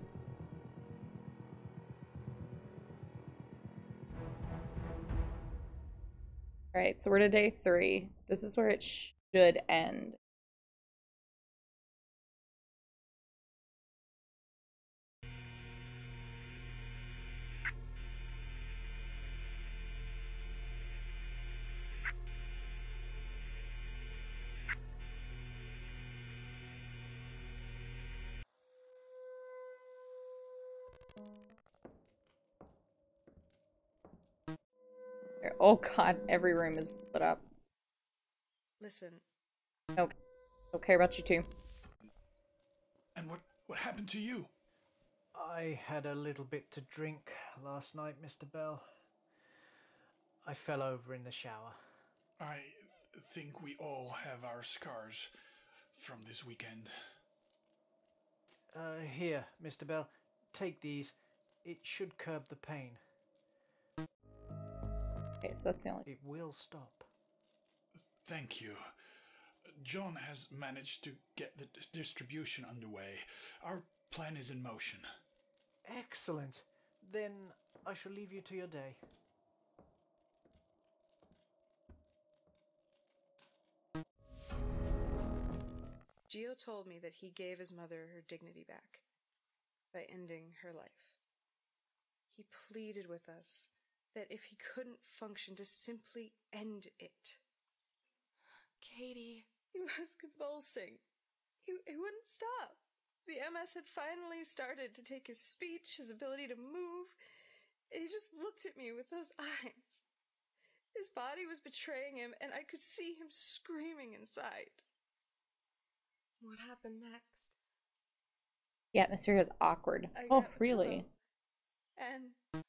Alright, so we're to day 3. This is where it should end. Oh god, every room is lit up. Listen, Nope. Don't care about you too. And what happened to you? I had a little bit to drink last night, Mr. Bell. I fell over in the shower. I think we all have our scars from this weekend. Here, Mr. Bell. Take these. It should curb the pain. Okay, so that's the only... It will stop. Thank you. John has managed to get the distribution underway. Our plan is in motion. Excellent. Then I shall leave you to your day. Gio told me that he gave his mother her dignity back by ending her life. He pleaded with us that if he couldn't function, to simply end it. Katie. He was convulsing. He wouldn't stop. The MS had finally started to take his speech, his ability to move. And he just looked at me with those eyes. His body was betraying him, and I could see him screaming inside. What happened next? The atmosphere is awkward. I Oh, got a really? pillow, and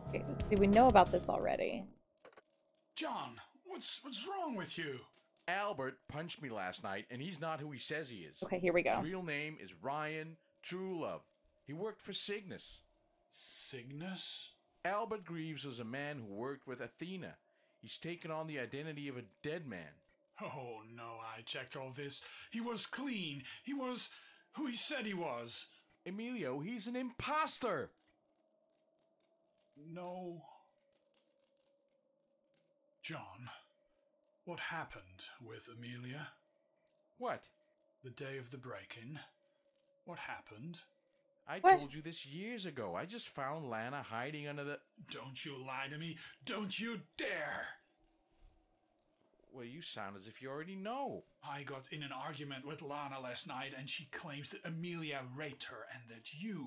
Okay, let's see, we know about this already. John, what's wrong with you? Albert punched me last night, and he's not who he says he is. Okay, here we go. His real name is Ryan Truelove. He worked for Cygnus. Cygnus? Albert Greaves was a man who worked with Athena. He's taken on the identity of a dead man. Oh, no, I checked all this. He was clean. He was who he said he was. Emilio, he's an imposter! No. John, what happened with Amelia? What? The day of the break-in. What happened? I What? told you this years ago. I just found Lana hiding under the... Don't you lie to me. Don't you dare. Well, you sound as if you already know. I got in an argument with Lana last night, and she claims that Amelia raped her and that you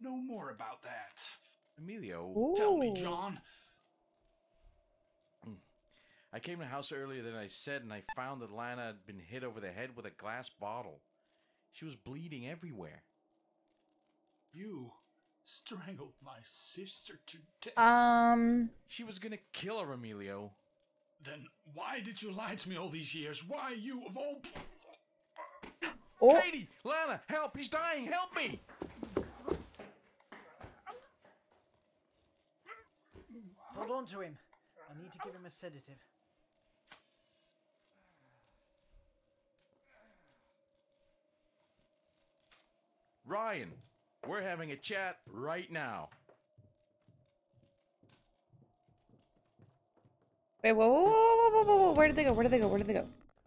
know more about that. Emilio... Ooh. Tell me, John. I came to the house earlier than I said, and I found that Lana had been hit over the head with a glass bottle. She was bleeding everywhere. You strangled my sister to death. She was gonna kill her, Emilio. Then why did you lie to me all these years? Why you of all... Oh. Katie! Lana! Help! He's dying! Help me! Hold on to him. I need to give him a sedative. Ryan, we're having a chat right now. Wait, whoa. Where did they go? Where did they go? Where did they go?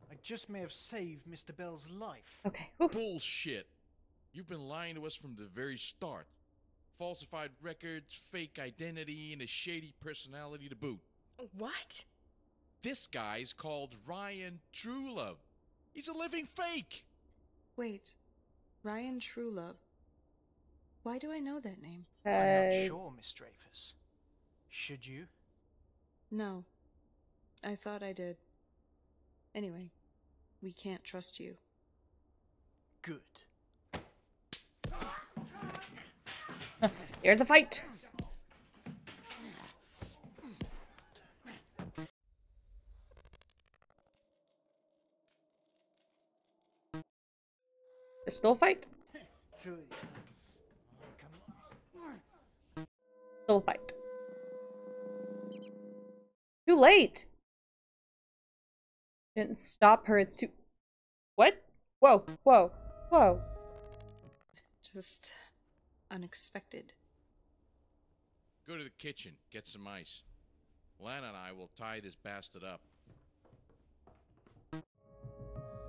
I just may have saved Mr. Bell's life. Okay. Whew. Bullshit. You've been lying to us from the very start. Falsified records, fake identity, and a shady personality to boot. What? This guy's called Ryan Truelove. He's a living fake. Wait, Ryan Truelove. Why do I know that name? I'm not Guys. sure, Miss Dreyfus. Should you? No, I thought I did. Anyway, we can't trust you. Good. Here's a fight. There's still a fight. Come on. Still a fight. Too late. Didn't stop her. It's too... What? Whoa. Just unexpected. Go to the kitchen, get some ice. Lana and I will tie this bastard up. What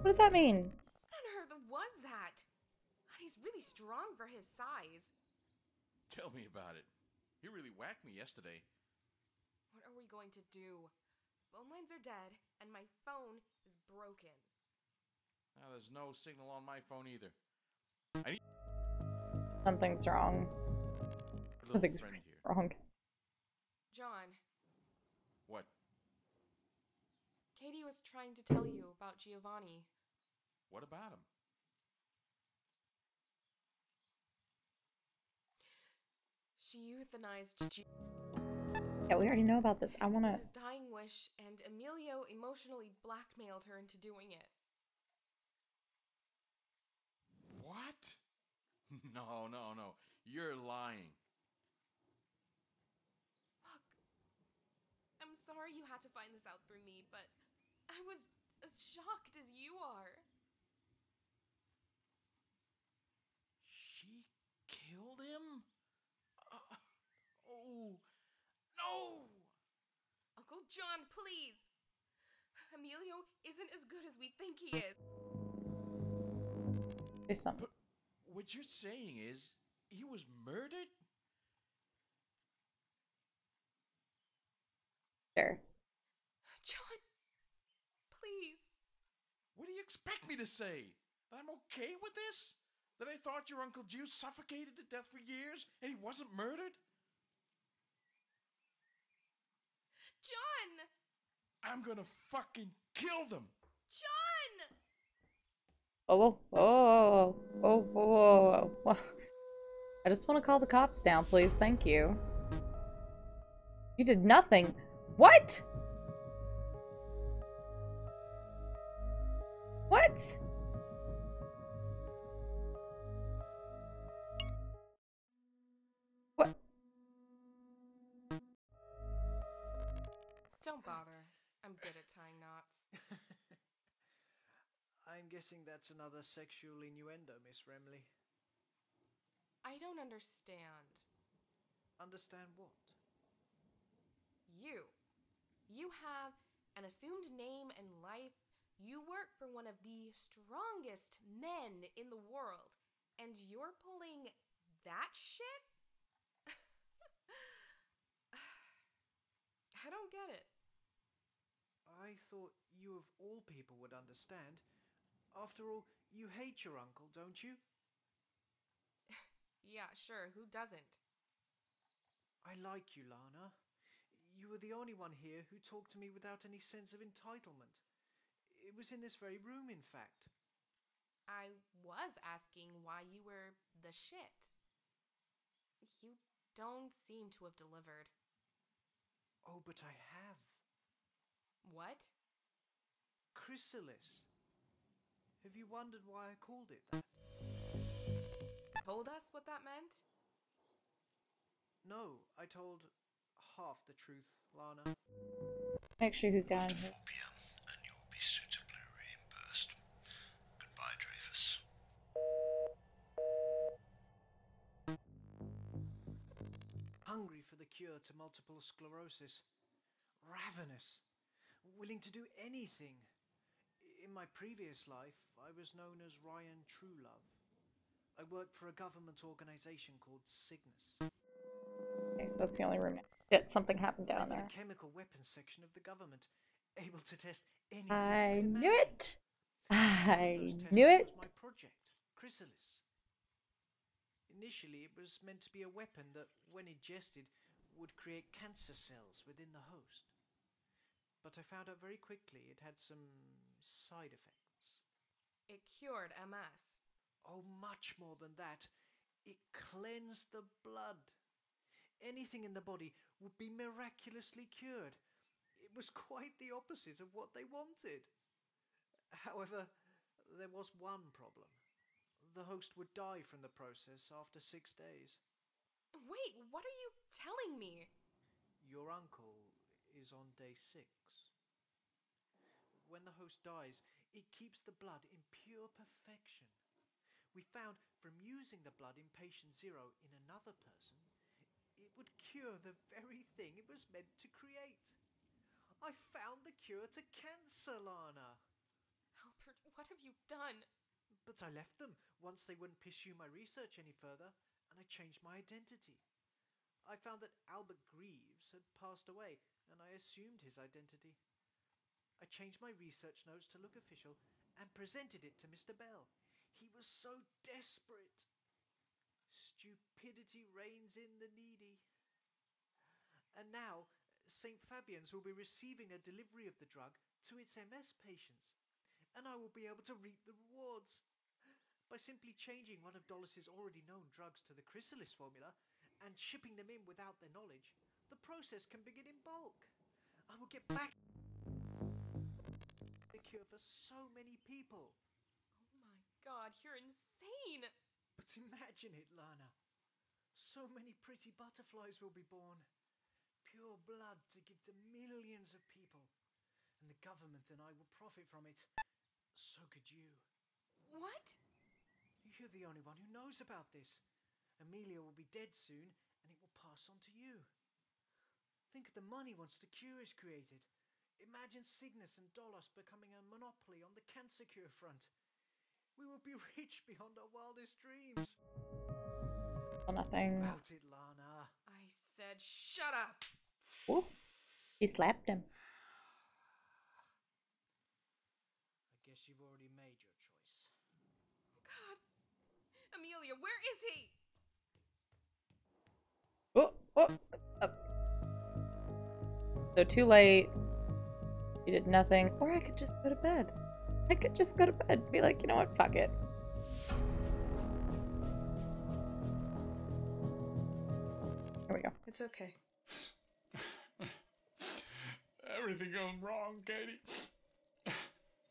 does that mean? What on earth was that? He's really strong for his size. Tell me about it. He really whacked me yesterday. What are we going to do? Phone lines are dead, and my phone is broken. Now, there's no signal on my phone either. Something's wrong. A little Something's friend here. wrong. John. What? Katie was trying to tell you about Giovanni. What about him? She euthanized Yeah, we already know about this. I It want was to... his dying wish, and Emilio emotionally blackmailed her into doing it. What? No. You're lying. Look, I'm sorry you had to find this out through me, but I was as shocked as you are. She killed him? Oh, no! Uncle John, please! Emilio isn't as good as we think he is. Do something. But what you're saying is he was murdered? Sure. John, please. What do you expect me to say? That I'm okay with this? That I thought your Uncle Jude suffocated to death for years and he wasn't murdered? John! I'm gonna fucking kill them! John! Whoa. I just want to call the cops down, please. Thank you. You did nothing. What? What? What? Don't bother. I'm good at tying knots. I'm guessing that's another sexual innuendo, Miss Remley. I don't understand. Understand what? You. You have an assumed name and life. You work for one of the strongest men in the world. And you're pulling that shit? I don't get it. I thought you of all people would understand. After all, you hate your uncle, don't you? Yeah, sure, who doesn't? I like you, Lana. You were the only one here who talked to me without any sense of entitlement. It was in this very room, in fact. I was asking why you were the shit. You don't seem to have delivered. Oh, but I have. What? Chrysalis. Have you wondered why I called it that? Told us what that meant? No, I told half the truth, Lana. Make sure who's down here. 4 p.m. and you will be suitably reimbursed. Goodbye, Dreyfus. Hungry for the cure to multiple sclerosis. Ravenous. Willing to do anything. In my previous life, I was known as Ryan Truelove. I worked for a government organization called Cygnus. Okay, so that's the only room now. Shit, something happened down there. The chemical weapons section of the government, able to test anything I you could knew imagine. it! One of I those tests knew it! was my project, Chrysalis. Initially, it was meant to be a weapon that, when ingested, would create cancer cells within the host. But I found out very quickly it had some side effects. It cured MS. Oh, much more than that. It cleansed the blood. Anything in the body would be miraculously cured. It was quite the opposite of what they wanted. However, there was one problem. The host would die from the process after 6 days. Wait, what are you telling me? Your uncle is on day 6. When the host dies, it keeps the blood in pure perfection. We found from using the blood in patient 0 in another person, it would cure the very thing it was meant to create. I found the cure to cancer, Lana. Albert, what have you done? But I left them once they wouldn't pursue my research any further, and I changed my identity. I found that Albert Greaves had passed away, and I assumed his identity. I changed my research notes to look official and presented it to Mr. Bell. He was so desperate. Stupidity reigns in the needy. And now, St. Fabian's will be receiving a delivery of the drug to its MS patients, and I will be able to reap the rewards. By simply changing one of Dolus's already known drugs to the chrysalis formula and shipping them in without their knowledge, the process can begin in bulk. I will get back the cure for so many people. Oh my god, you're insane! But imagine it, Lana. So many pretty butterflies will be born. Pure blood to give to millions of people. And the government and I will profit from it. So could you. What? You're the only one who knows about this. Amelia will be dead soon, and it will pass on to you. Think of the money once the cure is created. Imagine Cygnus and Dolos becoming a monopoly on the cancer cure front. We will be rich beyond our wildest dreams. Nothing. About it, Lana. I said shut up! Ooh, he slapped him. I guess you've already made your choice. God! Amelia, where is he? Oh, So too late. You did nothing. Or I could just go to bed. I could just go to bed and be like, you know what, fuck it. Here we go. It's okay. Everything going wrong, Katie.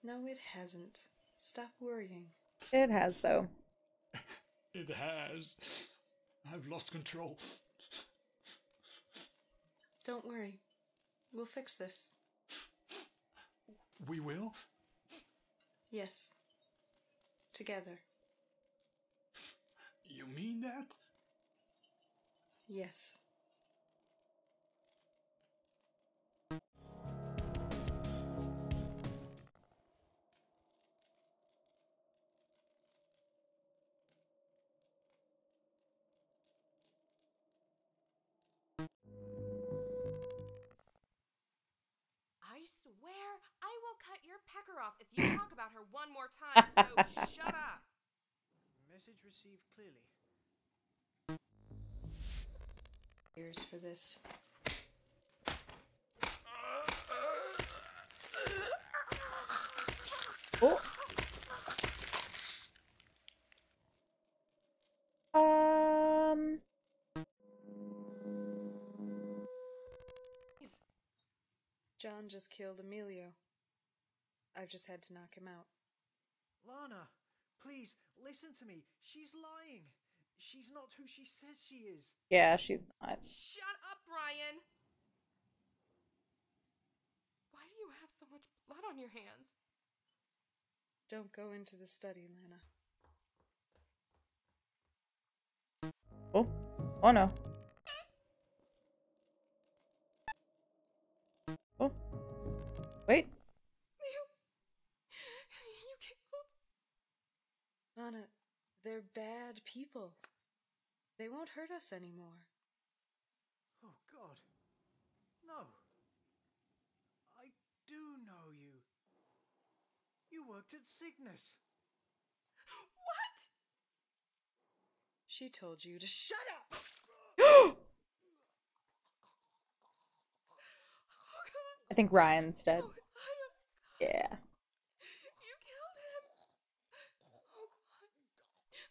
No, it hasn't. Stop worrying. It has, though. It has. I've lost control. Don't worry. We'll fix this. We will? Yes. Together. You mean that? Yes. I swear I will cut your pecker off if you talk about her one more time, so shut up! Message received clearly. Here's for this. Oh. John just killed Emilio. I've just had to knock him out. Lana, please, listen to me. She's lying. She's not who she says she is. Yeah, she's not. Shut up, Brian! Why do you have so much blood on your hands? Don't go into the study, Lana. Oh. Oh no. Oh. Wait. You killed... Lana, they're bad people. They won't hurt us anymore. Oh, God. No. I do know you. You worked at Cygnus. What? She told you to shut up! I think Ryan's dead. Yeah. You killed him! Oh God.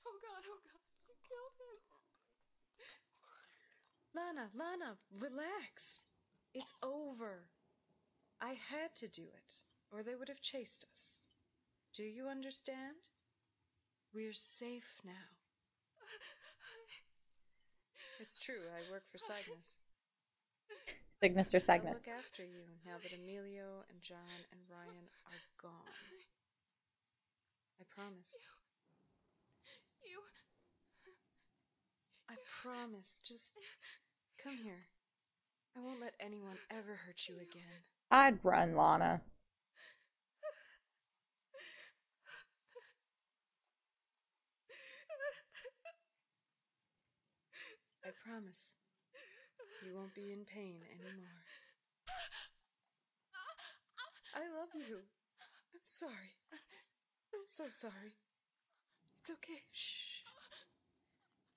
Oh God, oh God. You killed him. Lana, relax. It's over. I had to do it, or they would have chased us. Do you understand? We're safe now. It's true, I work for Cygnus. Cygnus or Cygnus? I'll look after you now that Emilio and John and Ryan are gone. I promise. I promise. Just come here. I won't let anyone ever hurt you again. I'd run, Lana. I promise. You won't be in pain anymore. I love you. I'm sorry. I'm so sorry. It's okay. Shh.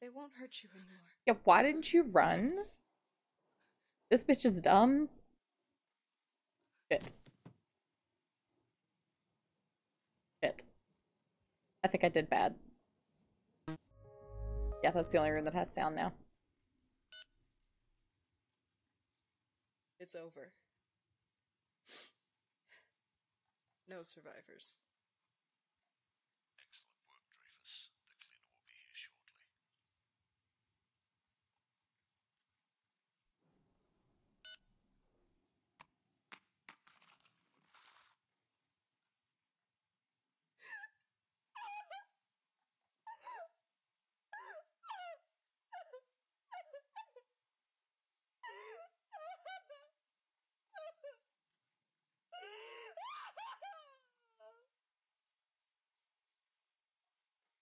They won't hurt you anymore. Yeah, why didn't you run? This bitch is dumb. Shit. Shit. I think I did bad. Yeah, that's the only room that has sound now. It's over. No survivors. Excellent work, Dreyfus. The cleaner will be here shortly.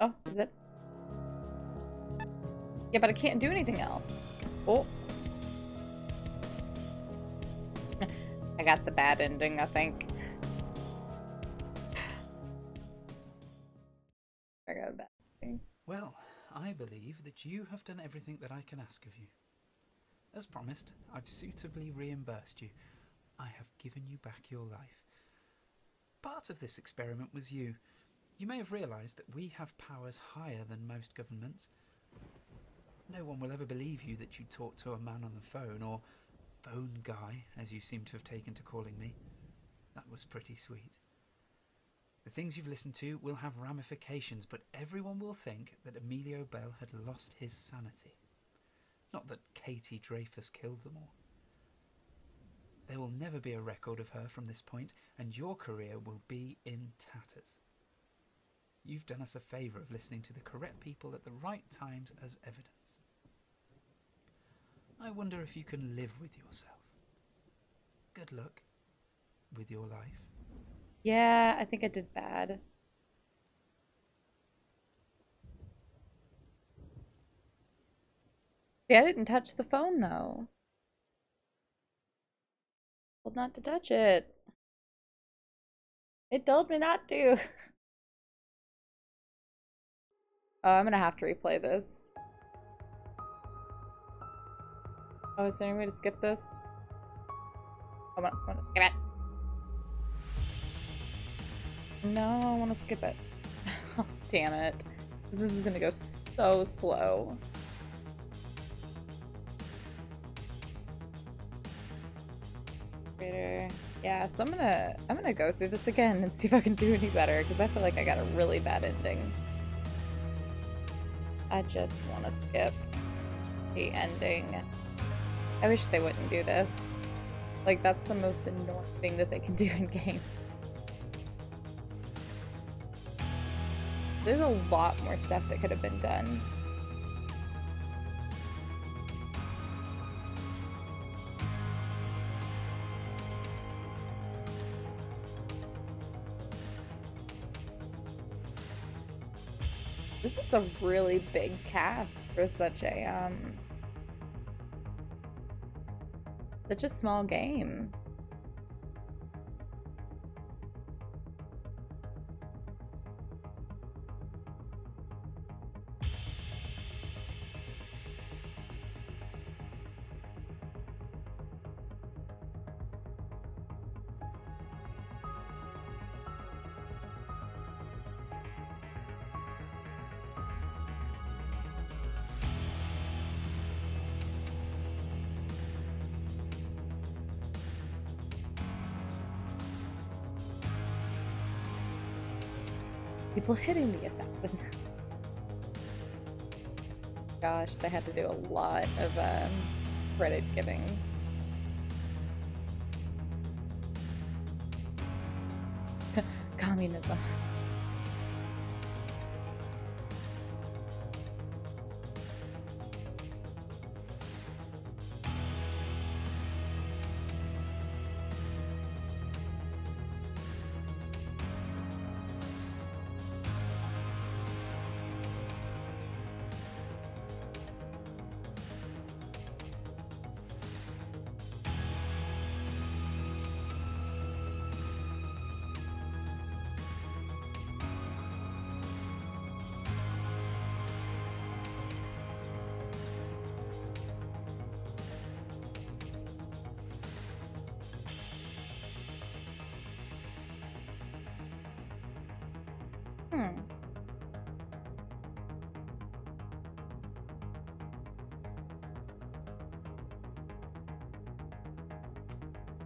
Oh, is it? Yeah, but I can't do anything else. Oh. I got the bad ending, I think. I got a bad ending. Well, I believe that you have done everything that I can ask of you. As promised, I've suitably reimbursed you. I have given you back your life. Part of this experiment was you. You may have realised that we have powers higher than most governments. No one will ever believe you that you talked to a man on the phone, or phone guy, as you seem to have taken to calling me. That was pretty sweet. The things you've listened to will have ramifications, but everyone will think that Emilio Bell had lost his sanity. Not that Katie Dreyfus killed them all. There will never be a record of her from this point, and your career will be in tatters. You've done us a favour of listening to the correct people at the right times as evidence. I wonder if you can live with yourself. Good luck with your life. Yeah, I think I did bad. See, I didn't touch the phone, though. Told not to touch it. It told me not to. Oh, I'm gonna have to replay this. Oh, is there any way to skip this? I want to skip it. No, I want to skip it. Oh, damn it. This is gonna go so slow. Yeah, so I'm gonna go through this again and see if I can do any better, because I feel like I got a really bad ending. I just want to skip the ending. I wish they wouldn't do this. Like, that's the most annoying thing that they can do in games. There's a lot more stuff that could have been done. This is a really big cast for such a small game. People hitting the assassin. Gosh, they had to do a lot of credit giving. Communism.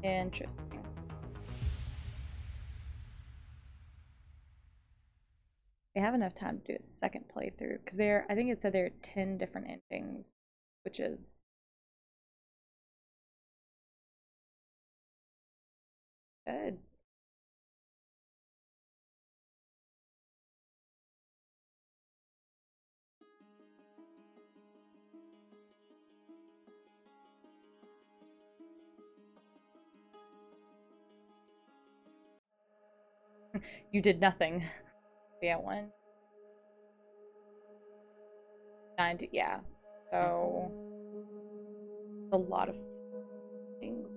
Interesting. We have enough time to do a second playthrough because I think it said there are 10 different endings, which is good. You did nothing. Yeah, 190. Yeah. So a lot of things.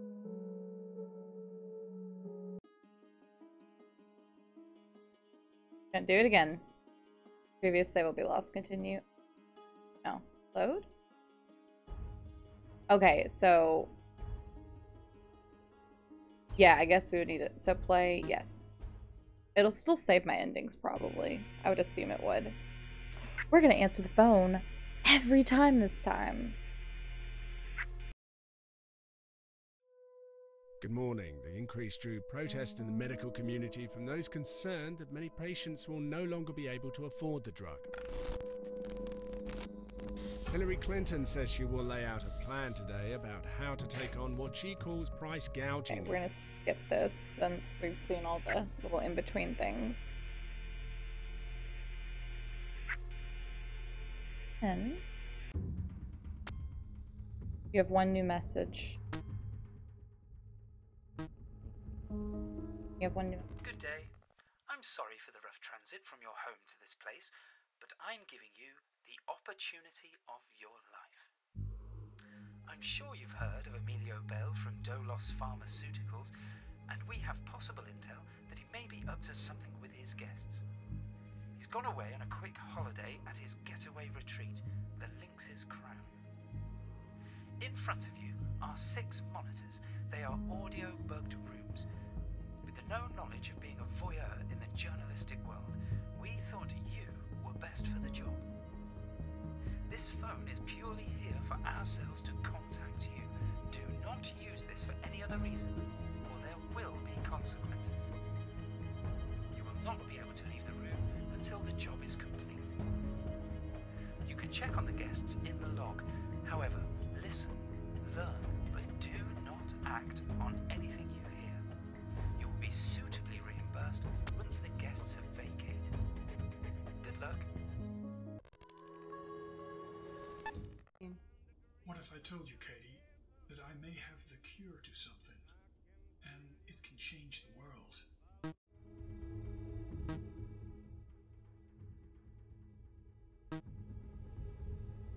Gonna do it again. Previous save will be lost. Continue. No. Load? Okay, so yeah, I guess we would need it. So play, yes. It'll still save my endings, probably. I would assume it would. We're gonna answer the phone every time this time. Good morning. The increase drew protest in the medical community from those concerned that many patients will no longer be able to afford the drug. Hillary Clinton says she will lay out a plan today about how to take on what she calls price gouging. Okay, we're gonna skip this since we've seen all the little in-between things. And you have one new message. You have one new. Good day. I'm sorry for the rough transit from your home to this place, but I'm giving you the opportunity of your life. I'm sure you've heard of Emilio Bell from Dolos Pharmaceuticals, and we have possible intel that he may be up to something with his guests. He's gone away on a quick holiday at his getaway retreat, the Lynx's Crown. In front of you are 6 monitors. They are audio-bugged rooms. With the known knowledge of being a voyeur in the journalistic world, we thought you were best for the job. This phone is purely here for ourselves to contact you. Do not use this for any other reason, or there will be consequences. You will not be able to leave the room until the job is complete. You can check on the guests in the log. However, listen, learn, but do not act on anything you hear. You will be suitably reimbursed once the guests have vacated. Good luck. What if I told you, Katie, that I may have the cure to something, and it can change the world?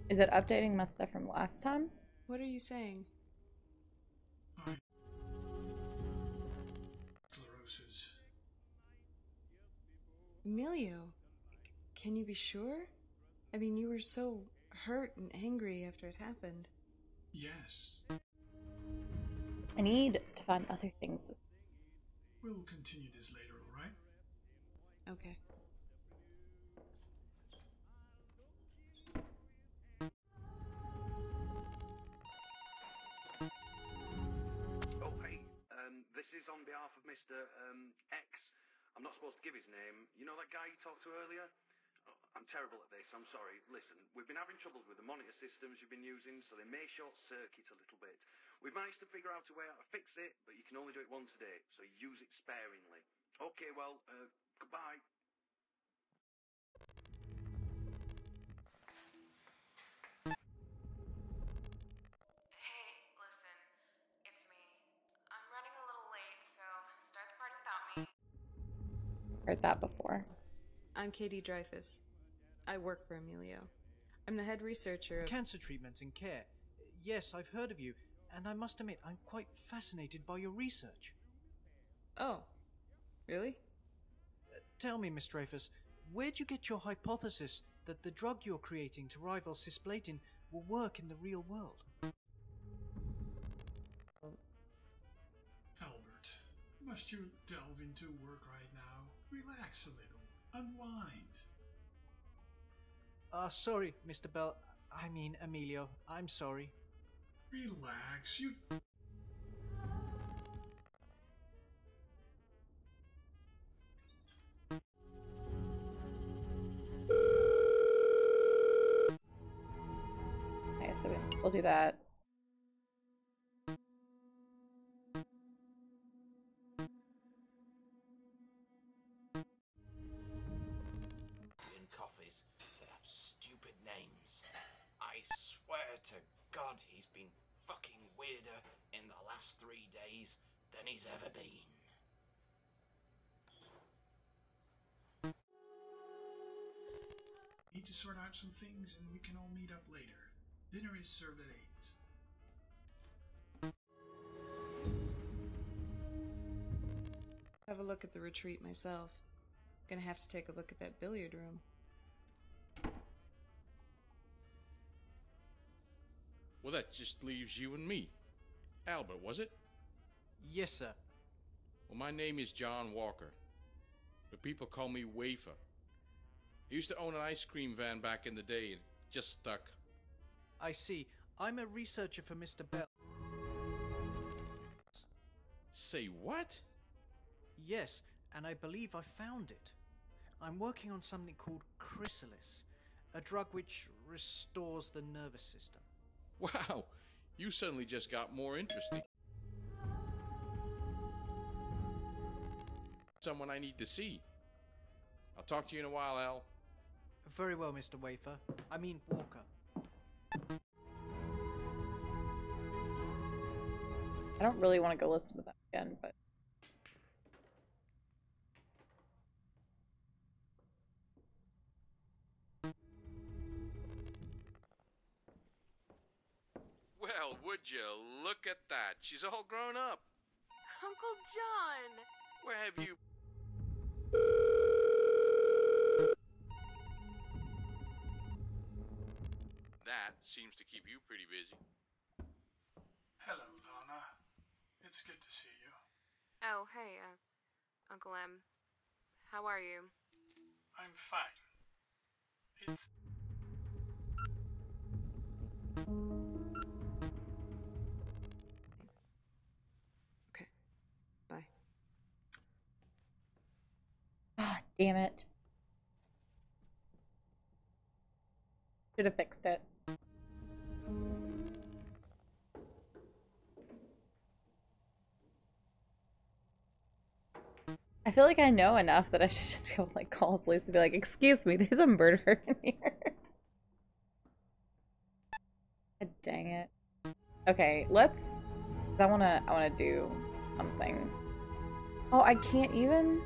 Is it updating my stuff from last time? What are you saying? Sclerosis. Emilio, can you be sure? I mean, you were so hurt and angry after it happened. Yes. I need to find other things. We'll continue this later, alright? Okay. Oh, hey, this is on behalf of Mr. X. I'm not supposed to give his name. You know that guy you talked to earlier? Oh, I'm terrible at this, I'm sorry. Listen, we've been having troubles with the monitor systems you've been using, so they may short-circuit a little bit. We've managed to figure out a way how to fix it, but you can only do it once a day, so use it sparingly. Okay, well, goodbye. Hey, listen, it's me. I'm running a little late, so start the party without me. Heard that before. I'm Katie Dreyfus. I work for Emilio. I'm the head researcher of Cancer treatment and care. Yes, I've heard of you, and I must admit I'm quite fascinated by your research. Oh, really? Tell me, Miss Dreyfus, where'd you get your hypothesis that the drug you're creating to rival cisplatin will work in the real world? Albert, must you delve into work right now? Relax a little. Unwind. Sorry, Mr. Bell. I mean, Emilio. I'm sorry. Relax, you've... so we'll do that. Coffees that have stupid names. I swear to God he's been fucking weirder in the last 3 days than he's ever been. Need to sort out some things and we can all meet up later. Dinner is served at 8. Have a look at the retreat myself. Gonna have to take a look at that billiard room. Well, that just leaves you and me. Albert, was it? Yes, sir. Well, my name is John Walker, but people call me Wafer. I used to own an ice cream van back in the day, and it just stuck. I see. I'm a researcher for Mr. Bell. Say what? Yes, and I believe I found it. I'm working on something called chrysalis, a drug which restores the nervous system. Wow, you suddenly just got more interesting. Someone I need to see. I'll talk to you in a while, Al. Very well, Mr. Wafer. I mean Walker. I don't really want to go listen to that again, but... Well, would you look at that? She's all grown up. Uncle John! Where have you... That seems to keep you pretty busy. Hello, Lana. It's good to see you. Oh, hey, Uncle M. How are you? I'm fine. It's... Okay. Bye. Ah, damn it. Should have fixed it. I feel like I know enough that I should just be able to like call the police and be like, excuse me, there's a murderer in here. God dang it. Okay, let's... I wanna do something. Oh, I can't even?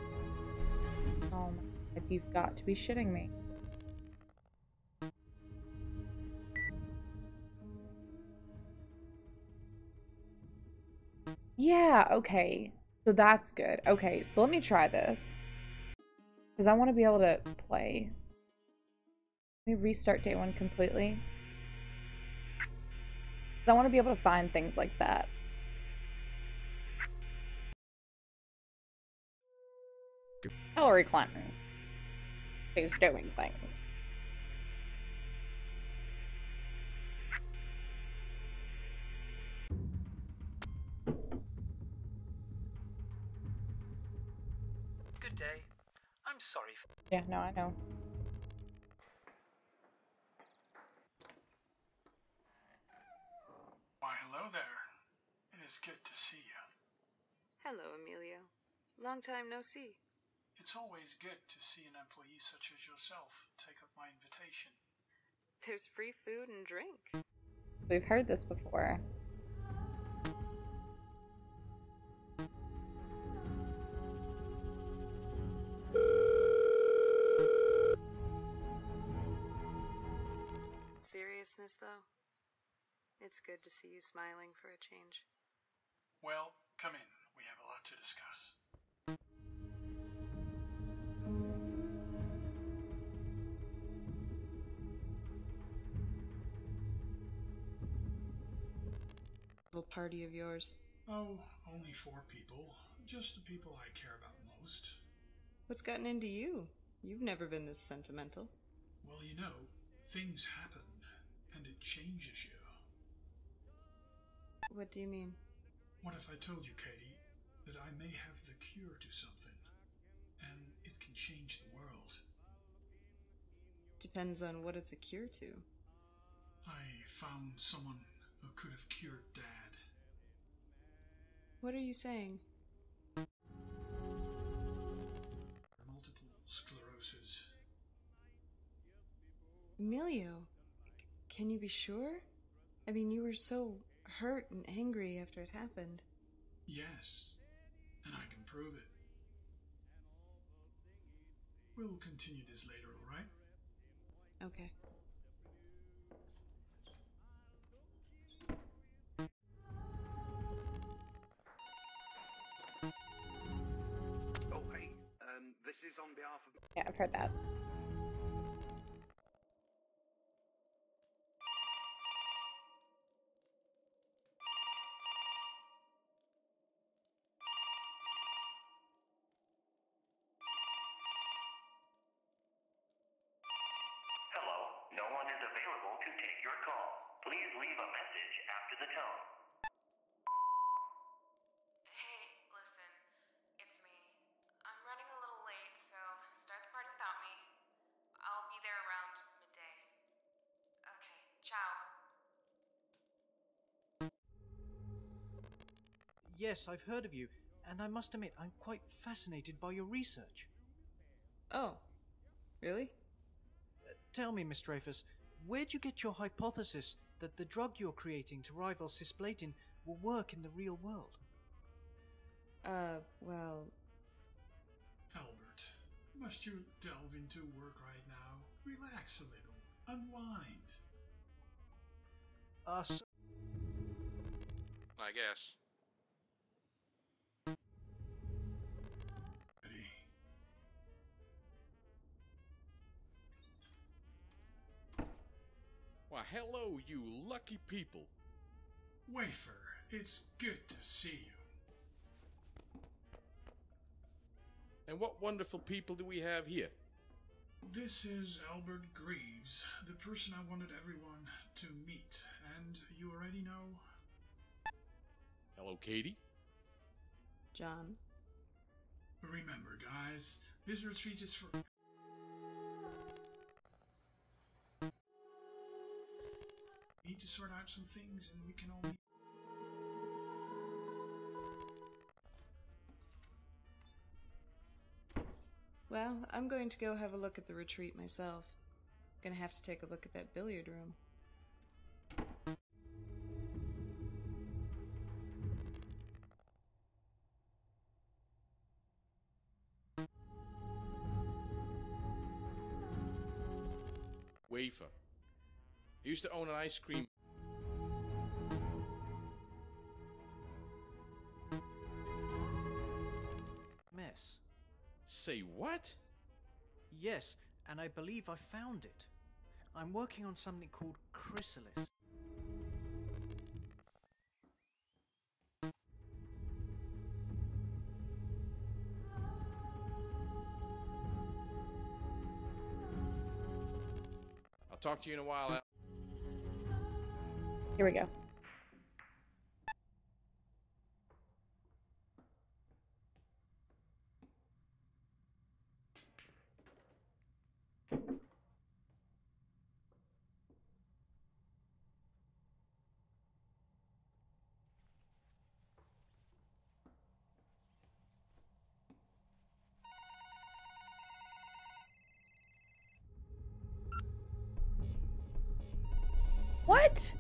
Oh my God, you've got to be shitting me. Yeah, okay. So that's good. Okay, so let me try this. Because I want to be able to play. Let me restart day one completely. Because I want to be able to find things like that. Hillary Clinton. She's doing things. Good day. I'm sorry for... Yeah, no, I know. Why, hello there. It is good to see you. Hello, Emilio. Long time no see. It's always good to see an employee such as yourself take up my invitation. There's free food and drink. We've heard this before. Seriousness, though? It's good to see you smiling for a change. Well, come in. We have a lot to discuss. Little party of yours. Oh, only 4 people. Just the people I care about most. What's gotten into you? You've never been this sentimental. Well, you know, things happen, and it changes you. What do you mean? What if I told you, Katie, that I may have the cure to something, and it can change the world? Depends on what it's a cure to. I found someone who could have cured Dad. What are you saying? Multiple sclerosis. Emilio, can you be sure? I mean, you were so hurt and angry after it happened. Yes, and I can prove it. We'll continue this later, alright? Okay. Oh, hey, this is on behalf of... Yeah, I've heard that. Hello, no one is available to take your call. Please leave a message after the tone. Hey, listen, it's me. I'm running a little late, so start the party without me. I'll be there around midday. Okay, ciao. Yes, I've heard of you, and I must admit I'm quite fascinated by your research. Oh, really? Tell me, Miss Dreyfus, where'd you get your hypothesis that the drug you're creating to rival cisplatin will work in the real world? Well... Albert, must you delve into work right now? Relax a little. Unwind. I guess. Ready. Why, hello, you lucky people. Wafer, it's good to see you. And what wonderful people do we have here? This is Albert Greaves, the person I wanted everyone to meet, and you already know... Hello, Katie. John. Remember, guys, this retreat is for... We need to sort out some things, and we can all meet... Well, I'm going to go have a look at the retreat myself. Gonna have to take a look at that billiard room. Wafer. I used to own an ice cream. Mess. Say what? Yes, and I believe I found it. I'm working on something called chrysalis. I'll talk to you in a while. Here we go. What?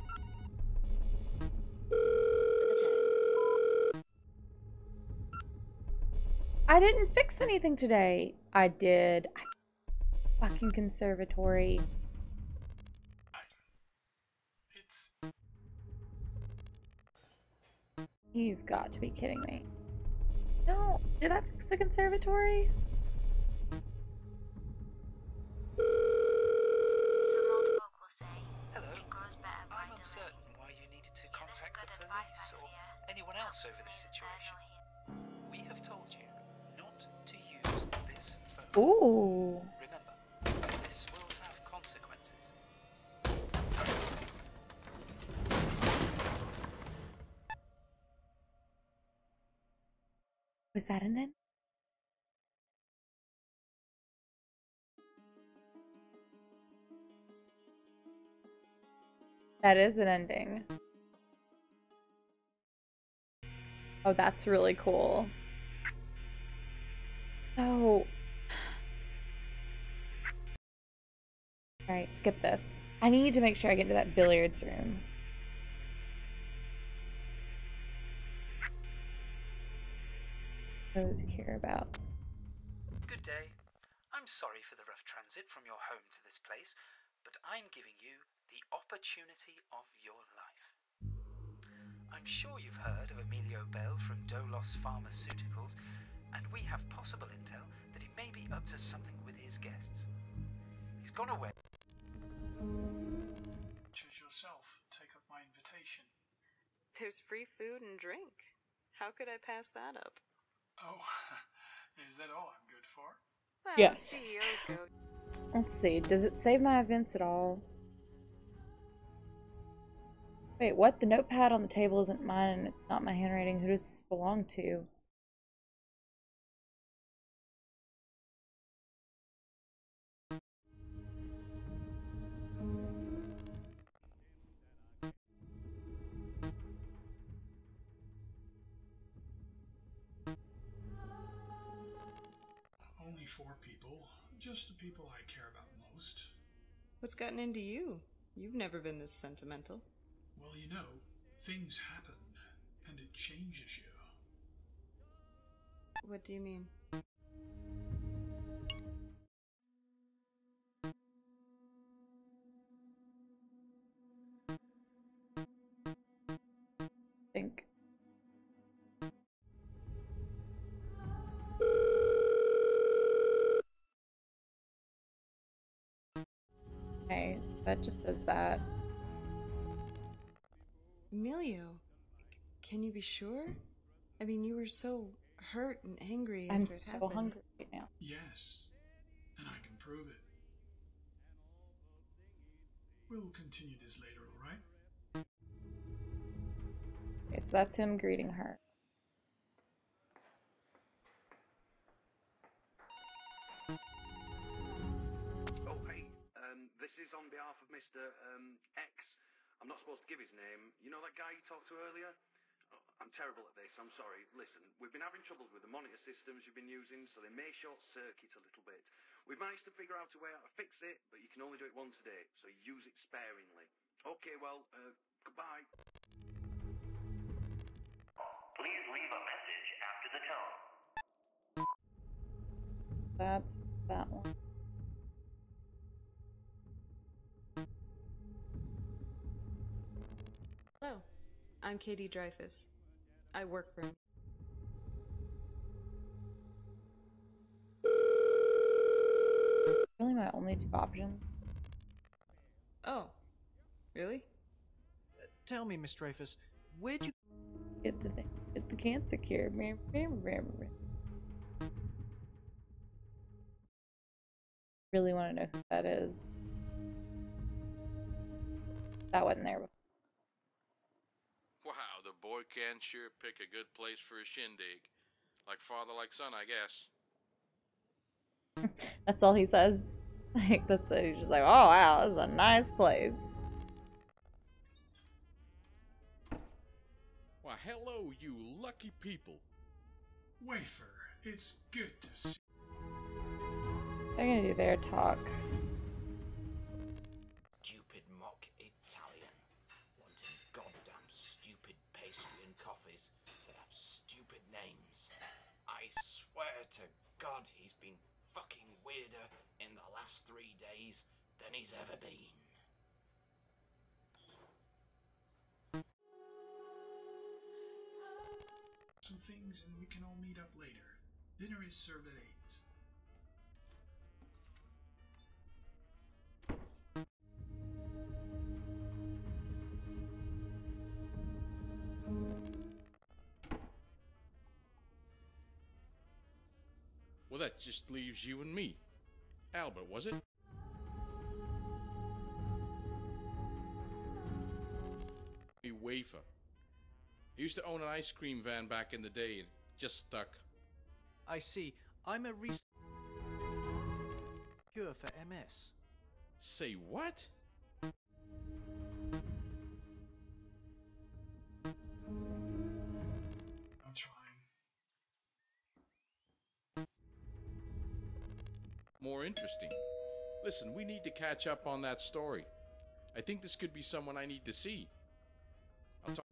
I didn't fix anything today. I did. Fucking conservatory. It's... You've got to be kidding me. No, did I fix the conservatory? Hello. I'm uncertain why you needed to contact the police or anyone else over this situation. We have told you not to use this phone. Ooh. Remember, this will have consequences. Was that an end? That is an ending. Oh, that's really cool. So... Alright, skip this. I need to make sure I get to that billiards room. Those you care about. Good day. I'm sorry for the rough transit from your home to this place, but I'm giving you the opportunity of your life. I'm sure you've heard of Emilio Bell from Dolos Pharmaceuticals, and we have possible intel that he may be up to something with his guests. He's gone away. Choose yourself. Take up my invitation. There's free food and drink. How could I pass that up? Oh, is that all I'm good for? Well, Yes. CEOs go. Let's see. Does it save my events at all? Wait, what? The notepad on the table isn't mine and it's not my handwriting. Who does this belong to? Only 4 people. Just the people I care about most. What's gotten into you? You've never been this sentimental. Well, you know, things happen, and it changes you. What do you mean? Think. Okay, so that just does that. Emilio, can you be sure? I mean, you were so hurt and angry I'm after it so happened. hungry right now. Yes, and I can prove it. We'll continue this later, alright? Okay, so that's him greeting her. Oh, hey, this is on behalf of Mr. X. I'm not supposed to give his name. You know that guy you talked to earlier? Oh, I'm terrible at this, I'm sorry. Listen, we've been having troubles with the monitor systems you've been using, so they may short-circuit a little bit. We've managed to figure out a way how to fix it, but you can only do it once a day, so use it sparingly. Okay, well, goodbye. Please leave a message after the tone. That's that one. Hello, I'm Katie Dreyfus. I work for him. Really my only 2 options? Oh, really? Tell me, Miss Dreyfus, where'd you Get the thing. Get the cancer cure. Really want to know who that is. That wasn't there before. Wow, the boy can sure pick a good place for a shindig. Like father, like son, I guess. That's all he says. Like, that's it. He's just like, oh wow, this is a nice place. Why, hello, you lucky people. Wafer, it's good to see. They're gonna do their talk. Stupid mock Italian. Wanting goddamn stupid pastry and coffees that have stupid names. I swear to God he's been fucking weirder in the last 3 days than he's ever been. Some things and we can all meet up later. Dinner is served at 8. Well, that just leaves you and me. Albert, was it? A wafer. I used to own an ice cream van back in the day and just stuck. I see. I'm a cure for MS. Say what? more interesting. Listen, we need to catch up on that story. I think this could be someone I need to see. I'll talk.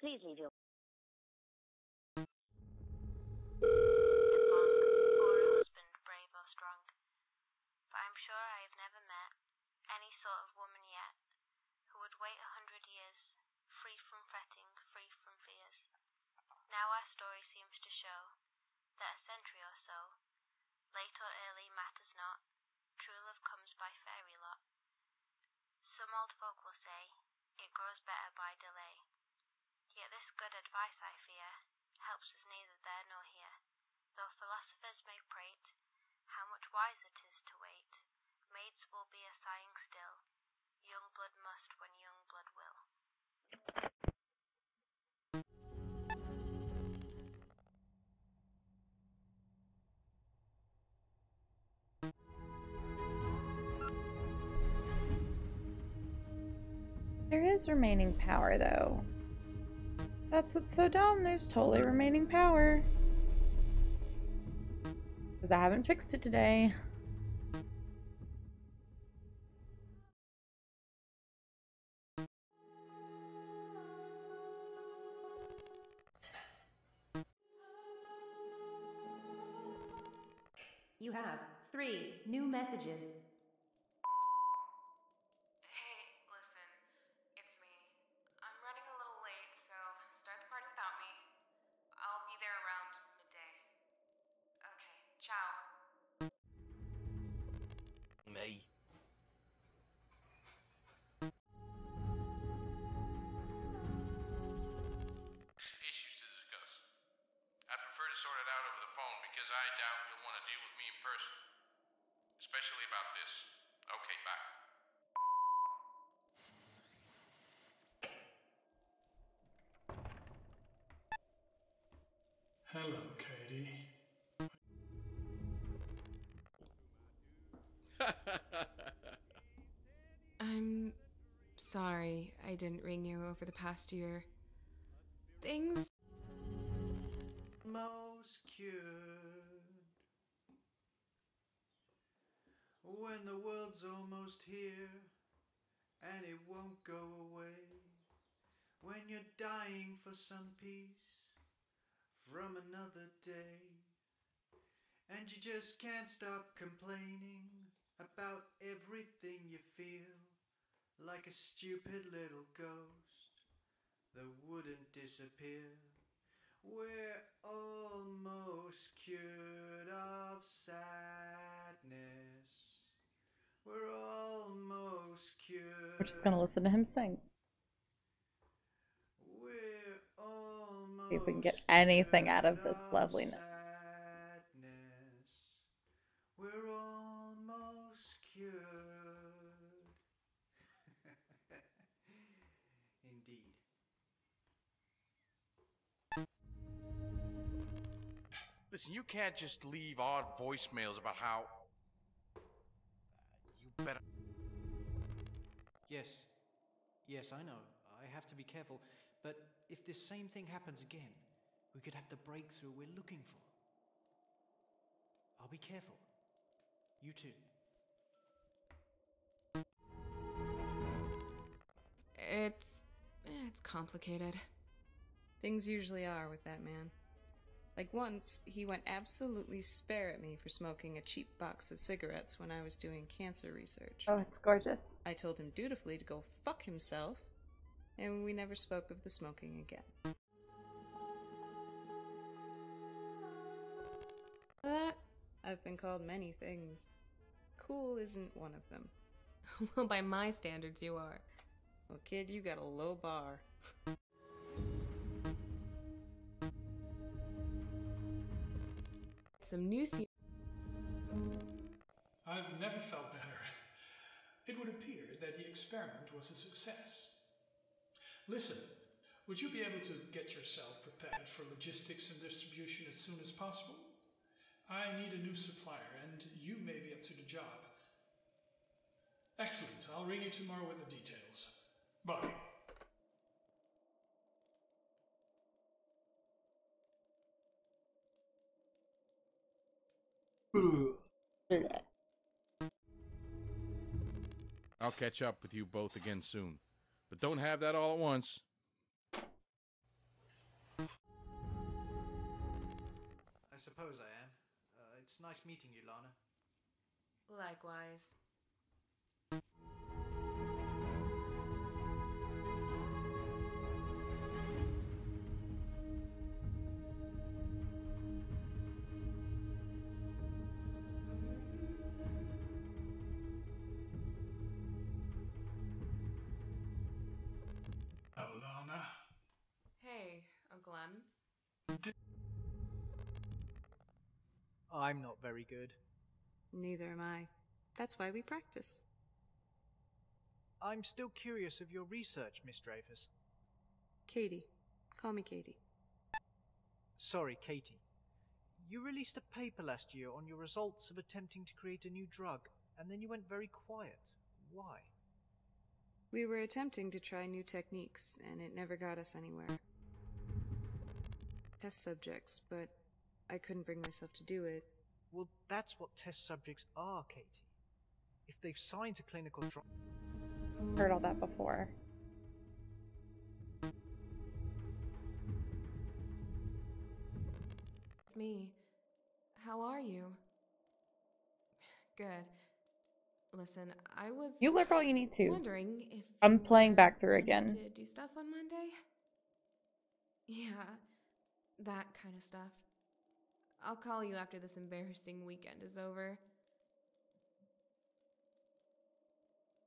Please leave your husband brave or strong, but I'm sure I have never met any sort of woman yet who would wait 100 years, free from fretting, free from fears. Now our story seems to show that a century or so, late or early matters not, true love comes by fairy lot. Some old folk will say, it grows better by delay. Yet this good advice, I fear, helps us neither there nor here. Though philosophers may prate, how much wiser 'tis to wait. Maids will be a sighing still. Young blood must when young blood will. There is remaining power, though. That's what's so dumb. There's totally remaining power. Because I haven't fixed it today. You have 3 new messages. Hey, listen, it's me. I'm running a little late, so start the party without me. I'll be there around midday. Okay, ciao. Me. Issues to discuss. I'd prefer to sort it out over the phone because I doubt you'll want to deal with me in person. Especially about this. Okay, bye. Hello, Katie. I'm sorry I didn't ring you over the past year. Things Most cured. When the world's almost here and it won't go away. When you're dying for some peace from another day. And you just can't stop complaining about everything you feel. Like a stupid little ghost that wouldn't disappear. We're almost cured of sadness. We're almost cured. We're just gonna listen to him sing. We're almost See if we can get anything out of this loveliness. sadness. We're almost cured. Indeed. Listen, you can't just leave odd voicemails about how... You better... Yes. Yes, I know. I have to be careful. But if this same thing happens again, we could have the breakthrough we're looking for. I'll be careful. You too. It's complicated. Things usually are with that man. Like once, he went absolutely spare at me for smoking a cheap box of cigarettes when I was doing cancer research. Oh, it's gorgeous. I told him dutifully to go fuck himself, and we never spoke of the smoking again. I've been called many things. Cool isn't one of them. Well, by my standards, you are. Well, kid, you got a low bar. some new scene. I've never felt better. It would appear that the experiment was a success. Listen, would you be able to get yourself prepared for logistics and distribution as soon as possible? I need a new supplier, and you may be up to the job. Excellent. I'll ring you tomorrow with the details. Bye. I'll catch up with you both again soon. But don't have that all at once. I suppose I am. It's nice meeting you, Lana. Likewise. Oh, Lana. Hey, Uncle M. I'm not very good. Neither am I. That's why we practice. I'm still curious of your research, Miss Dreyfus. Katie. Call me Katie. Sorry, Katie. You released a paper last year on your results of attempting to create a new drug, and then you went very quiet. Why? We were attempting to try new techniques, and it never got us anywhere. Test subjects, but I couldn't bring myself to do it. Well, that's what test subjects are, Katie. If they've signed a clinical trial... Heard all that before. It's me. How are you? Good. Listen, I was You lurk all you need to. wondering if I'm you playing were back through ready again. to do stuff on Monday? Yeah, that kind of stuff. I'll call you after this embarrassing weekend is over.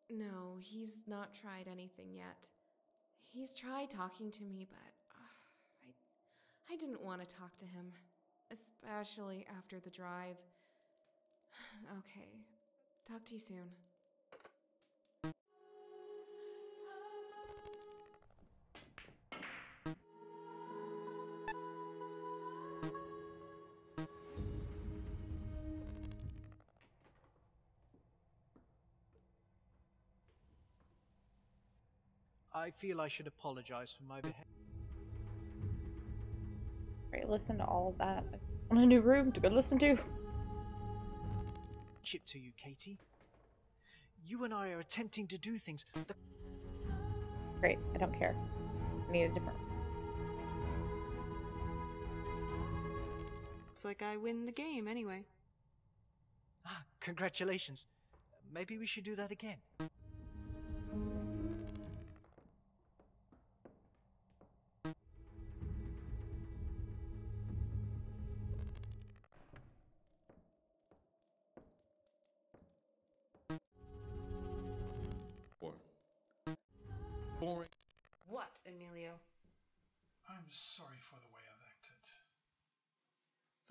No, he's not tried anything yet. He's tried talking to me, but I didn't want to talk to him, especially after the drive. Okay, talk to you soon. I feel I should apologize for my behavior. Right, listen to all of that. I want a new room to go listen to. Chip to you, Katie. You and I are attempting to do things that... Great, I don't care. I need a different... Looks like I win the game anyway. Ah, congratulations. Maybe we should do that again. Boring. What, Emilio? I'm sorry for the way I've acted.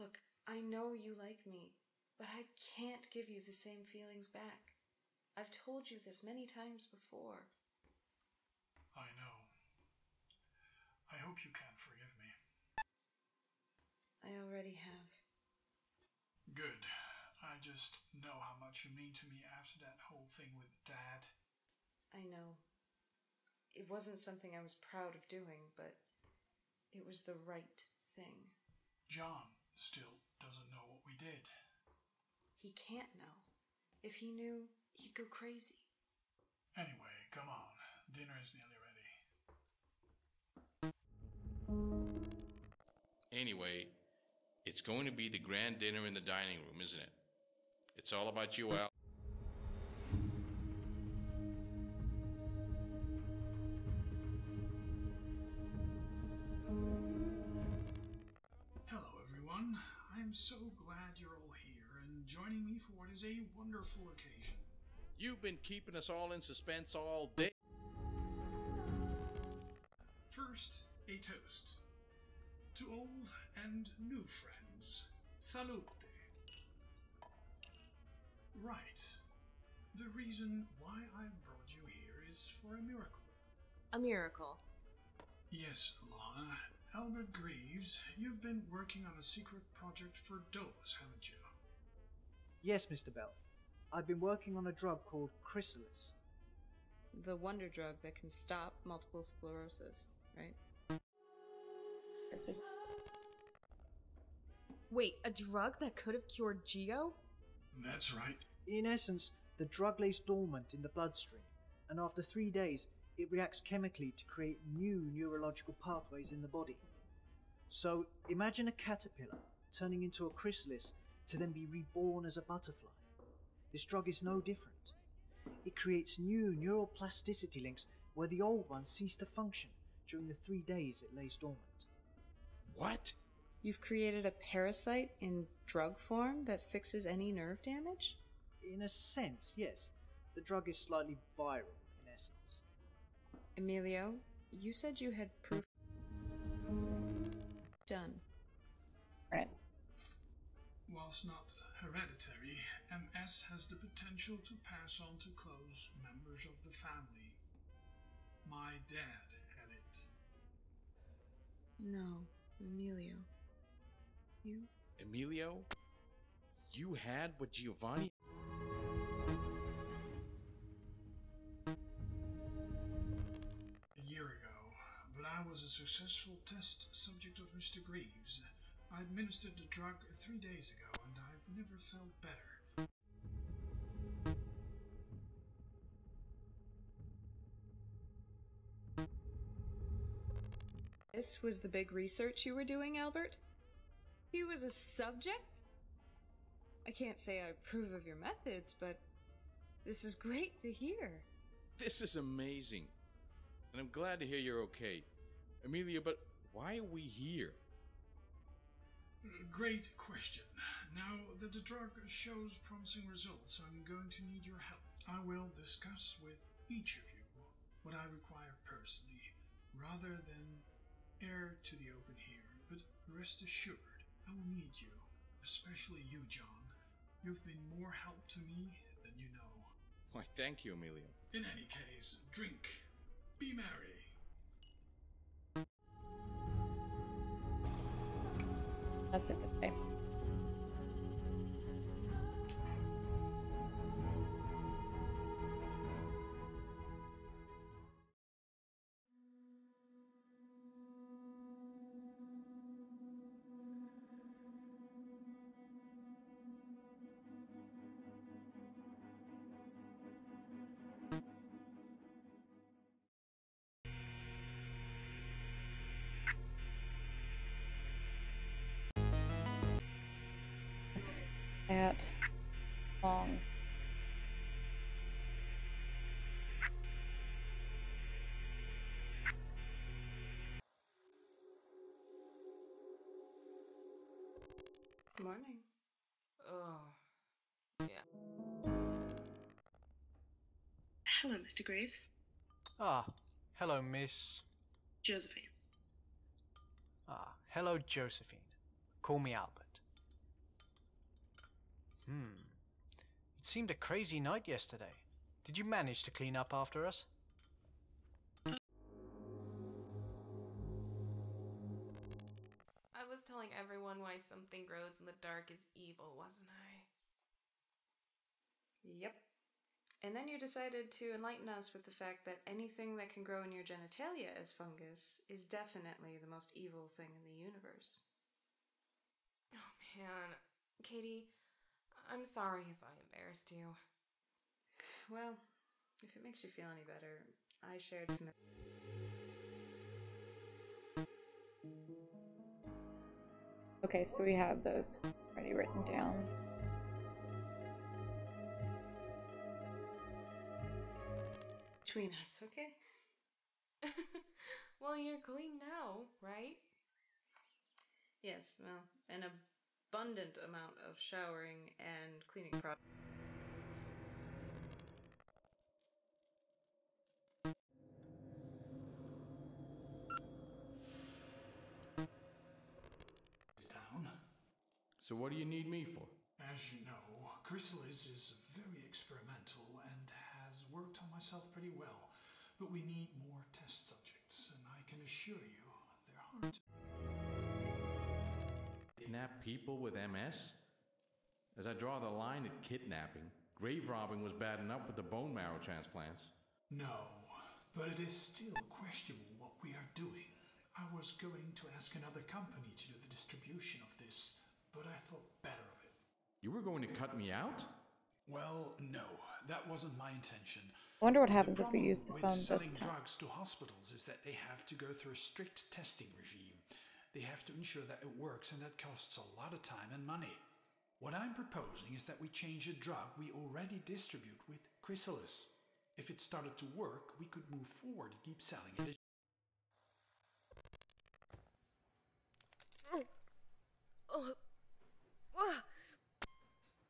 Look, I know you like me, but I can't give you the same feelings back. I've told you this many times before. I know. I hope you can forgive me. I already have. Good. I just know how much you mean to me after that whole thing with Dad. I know. It wasn't something I was proud of doing, but it was the right thing. John still doesn't know what we did. He can't know. If he knew, he'd go crazy. Anyway, come on. Dinner is nearly ready. Anyway, it's going to be the grand dinner in the dining room, isn't it? It's all about you, Al. Hello, everyone. I'm so glad you're all here and joining me for what is a wonderful occasion. You've been keeping us all in suspense all day. First, a toast. To old and new friends. Salute. Right. The reason why I've brought you here is for a miracle. A miracle. Yes, Lana. Albert Greaves, you've been working on a secret project for Dose, haven't you? Yes, Mr. Bell. I've been working on a drug called Chrysalis. The wonder drug that can stop multiple sclerosis, right? Wait, a drug that could have cured Geo? That's right. In essence, the drug lays dormant in the bloodstream, and after 3 days, it reacts chemically to create new neurological pathways in the body. So, imagine a caterpillar turning into a chrysalis to then be reborn as a butterfly. This drug is no different. It creates new neuroplasticity links where the old ones cease to function during the 3 days it lays dormant. What? You've created a parasite in drug form that fixes any nerve damage? In a sense, yes. The drug is slightly viral, in essence. Emilio, you said you had proof. Done. Right. Whilst not hereditary, MS has the potential to pass on to close members of the family. My dad had it. No, Emilio. You? Emilio? You had what Giovanni... A year ago, but I was a successful test subject of Mr. Greaves. I administered the drug 3 days ago, and I've never felt better. This was the big research you were doing, Albert? He was a subject? I can't say I approve of your methods, but this is great to hear. This is amazing. And I'm glad to hear you're okay. Emilio, but why are we here? Great question. Now that the drug shows promising results, I'm going to need your help. I will discuss with each of you what I require personally, rather than air to the open here. But rest assured, I will need you, especially you, John. You've been more help to me than you know. Why, thank you, Emilio. In any case, drink. Be merry. That's a good day. At long. Morning. Oh, yeah. Hello, Mr. Graves. Ah, hello, Miss... Josephine. Ah, hello, Josephine. Call me Albert. It seemed a crazy night yesterday. Did you manage to clean up after us? I was telling everyone why something grows in the dark is evil, wasn't I? Yep. And then you decided to enlighten us with the fact that anything that can grow in your genitalia as fungus is definitely the most evil thing in the universe. Oh man, Katie, I'm sorry if I embarrassed you. Well, if it makes you feel any better, I shared some... Okay, so we have those already written down. Between us, okay? Well, you're clean now, right? Yes, well, an abundant amount of showering and cleaning products. Down. So what do you need me for? As you know, Chrysalis is very experimental and has worked on myself pretty well. But we need more test subjects, and I can assure you they're hard to... Kidnap people with MS? As I draw the line at kidnapping, grave robbing was bad enough with the bone marrow transplants. No, but it is still questionable what we are doing. I was going to ask another company to do the distribution of this, but I thought better of it. You were going to cut me out? Well, no, that wasn't my intention. I wonder what happens if we use the with phone selling this time. drugs to hospitals is that they have to go through a strict testing regime. They have to ensure that it works, and that costs a lot of time and money. What I'm proposing is that we change a drug we already distribute with Chrysalis. If it started to work, we could move forward and keep selling it.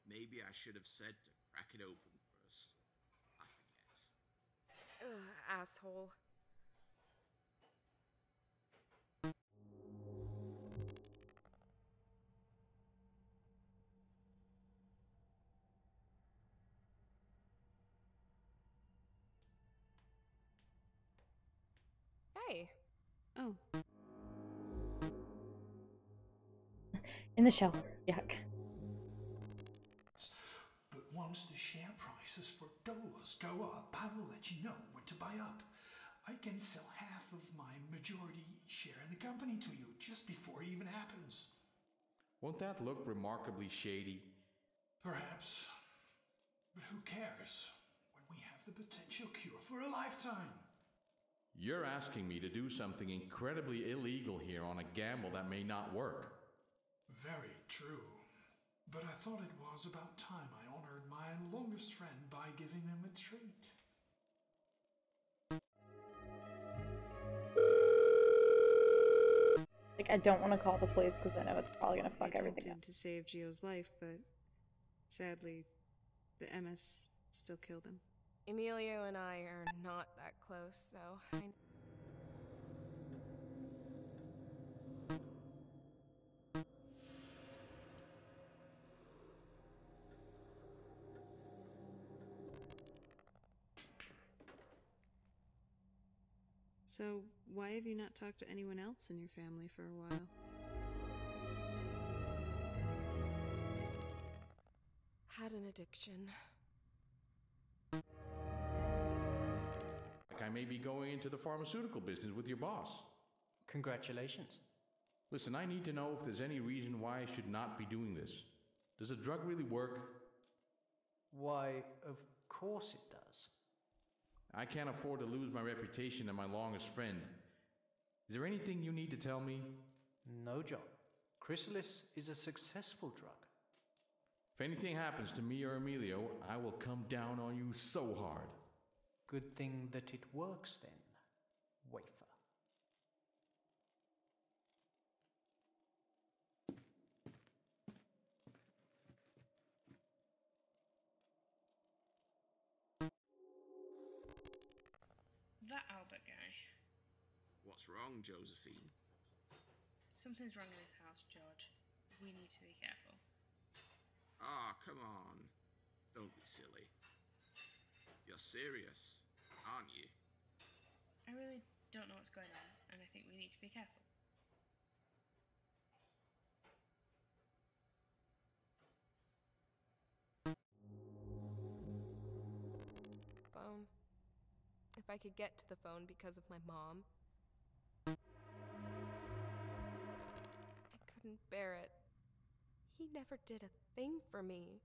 Maybe I should have said to crack it open first. I forget. Asshole. Hey. Oh. In the shower. Yuck. But once the share prices for dollars go up, I will let you know when to buy up. I can sell half of my majority share in the company to you just before it even happens. Won't that look remarkably shady? Perhaps. But who cares when we have the potential cure for a lifetime? You're asking me to do something incredibly illegal here on a gamble that may not work. Very true. But I thought it was about time I honored my longest friend by giving him a treat. Like, I don't want to call the police because I know it's probably going to fuck everything up. To save Gio's life, but sadly, the MS still killed him. Emilio and I are not that close, so I... So, why have you not talked to anyone else in your family for a while? had an addiction. Like I may be going into the pharmaceutical business with your boss. Congratulations. Listen, I need to know if there's any reason why I should not be doing this. Does the drug really work? Why, of course it does. I can't afford to lose my reputation and my longest friend. Is there anything you need to tell me? No, John. Chrysalis is a successful drug. If anything happens to me or Emilio, I will come down on you so hard. Good thing that it works then, wafer. That Albert guy. What's wrong, Josephine? Something's wrong in his house, George. We need to be careful. Ah, come on. Don't be silly. You're serious, aren't you? I really don't know what's going on, and I think we need to be careful. Phone. If I could get to the phone because of my mom. I couldn't bear it. He never did a thing for me.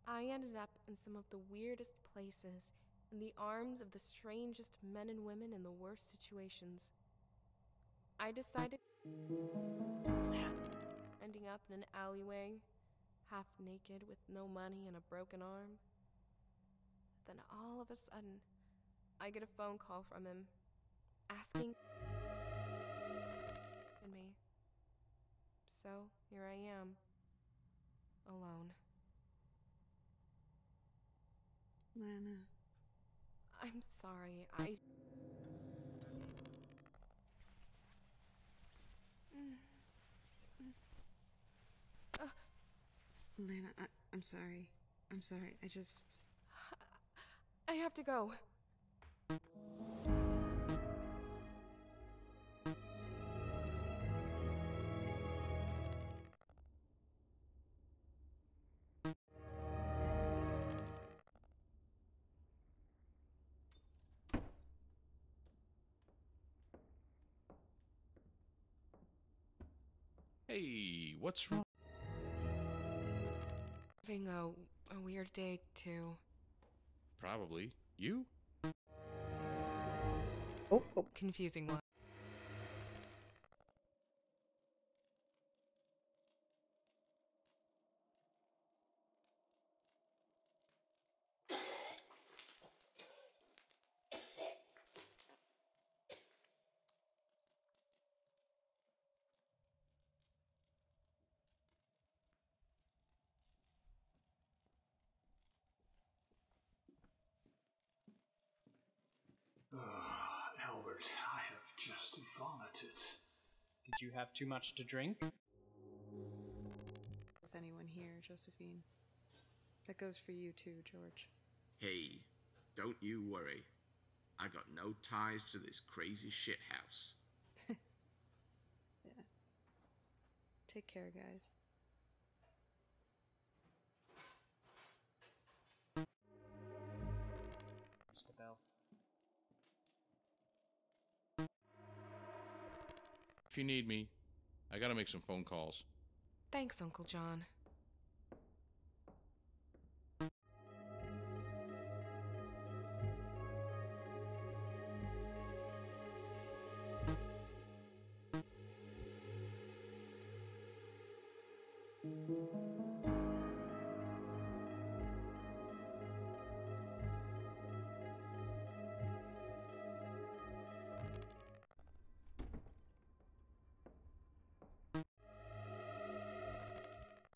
I ended up in some of the weirdest places, in the arms of the strangest men and women in the worst situations. I decided ending up in an alleyway, half naked with no money and a broken arm. Then all of a sudden, I get a phone call from him, asking me. So, here I am, alone. Lana. I'm sorry, Lana, I'm sorry. I'm sorry. I have to go. Hey, what's wrong? Having a weird day, too. Probably. You? Oh. Confusing one. Albert, I have just vomited. Did you have too much to drink? With anyone here, Josephine. That goes for you too, George. Hey, don't you worry. I got no ties to this crazy shithouse. Yeah. Take care, guys. Mr. Bell. If you need me, I gotta make some phone calls. Thanks, Uncle John.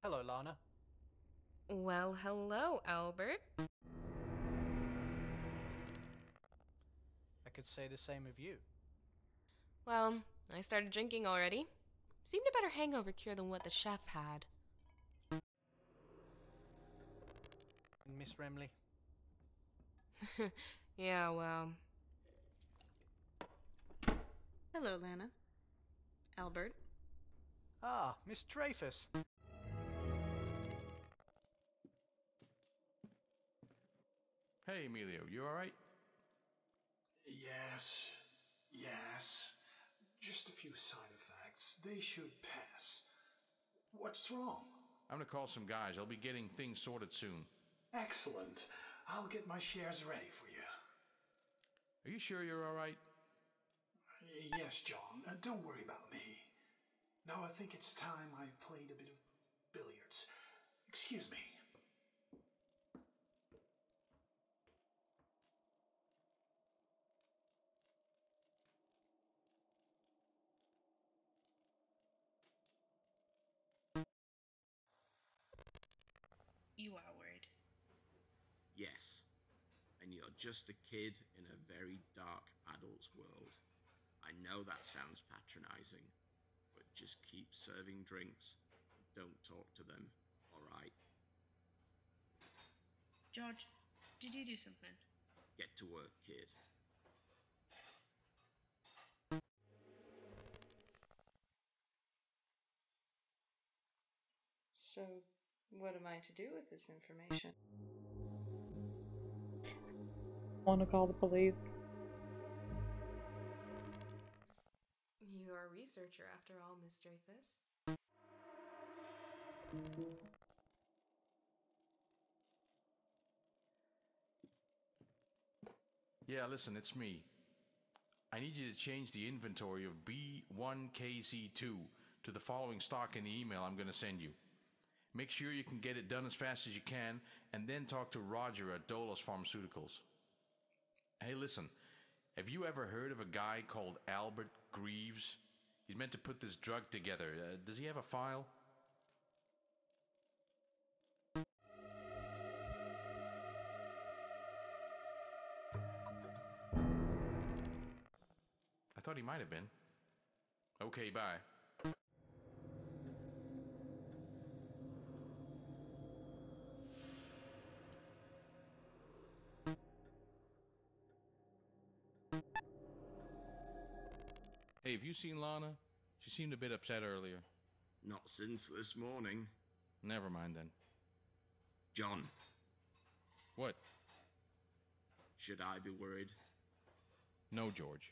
Hello, Lana. Well, hello, Albert. I could say the same of you. Well, I started drinking already. Seemed a better hangover cure than what the chef had. And Miss Remley? Yeah, well... Hello, Lana. Albert. Ah, Miss Dreyfus. Hey, Emilio, you alright? Yes. Just a few side effects. They should pass. What's wrong? I'm gonna call some guys. I'll be getting things sorted soon. Excellent. I'll get my shares ready for you. Are you sure you're alright? Yes, John. Don't worry about me. Now I think it's time I played a bit of billiards. Excuse me. You are worried. Yes. And you're just a kid in a very dark adult's world. I know that sounds patronizing, but just keep serving drinks. Don't talk to them, alright? George, did you do something? Get to work, kid. So, what am I to do with this information? Want to call the police? You are a researcher after all, Miss Dreyfus. Yeah, listen, it's me. I need you to change the inventory of B1KZ2 to the following stock in the email I'm gonna send you. Make sure you can get it done as fast as you can, and then talk to Roger at Dolos Pharmaceuticals. Hey, listen, have you ever heard of a guy called Albert Greaves? He's meant to put this drug together. Does he have a file? I thought he might have been. Okay, bye. Hey, have you seen Lana? She seemed a bit upset earlier. Not since this morning. Never mind then. John. What? Should I be worried? No, George.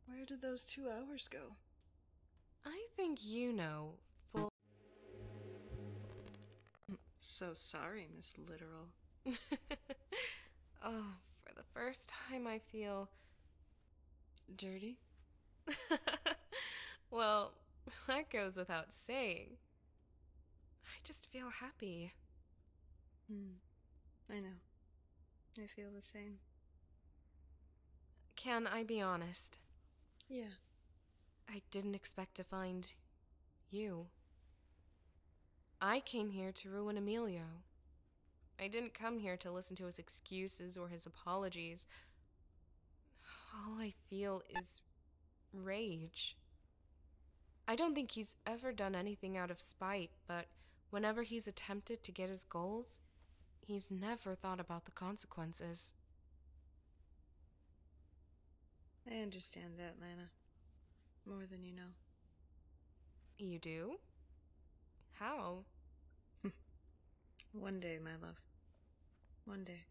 Where did those 2 hours go? I think you know full. So sorry, Miss Literal. Oh, for the first time I feel dirty. Well, that goes without saying. I just feel happy. I know. I feel the same. Can I be honest? Yeah. I didn't expect to find you. I came here to ruin Emilio. I didn't come here to listen to his excuses or his apologies. All I feel is rage. I don't think he's ever done anything out of spite, but whenever he's attempted to get his goals, he's never thought about the consequences. I understand that, Lana. More than you know. You do? How? One day, my love. One day.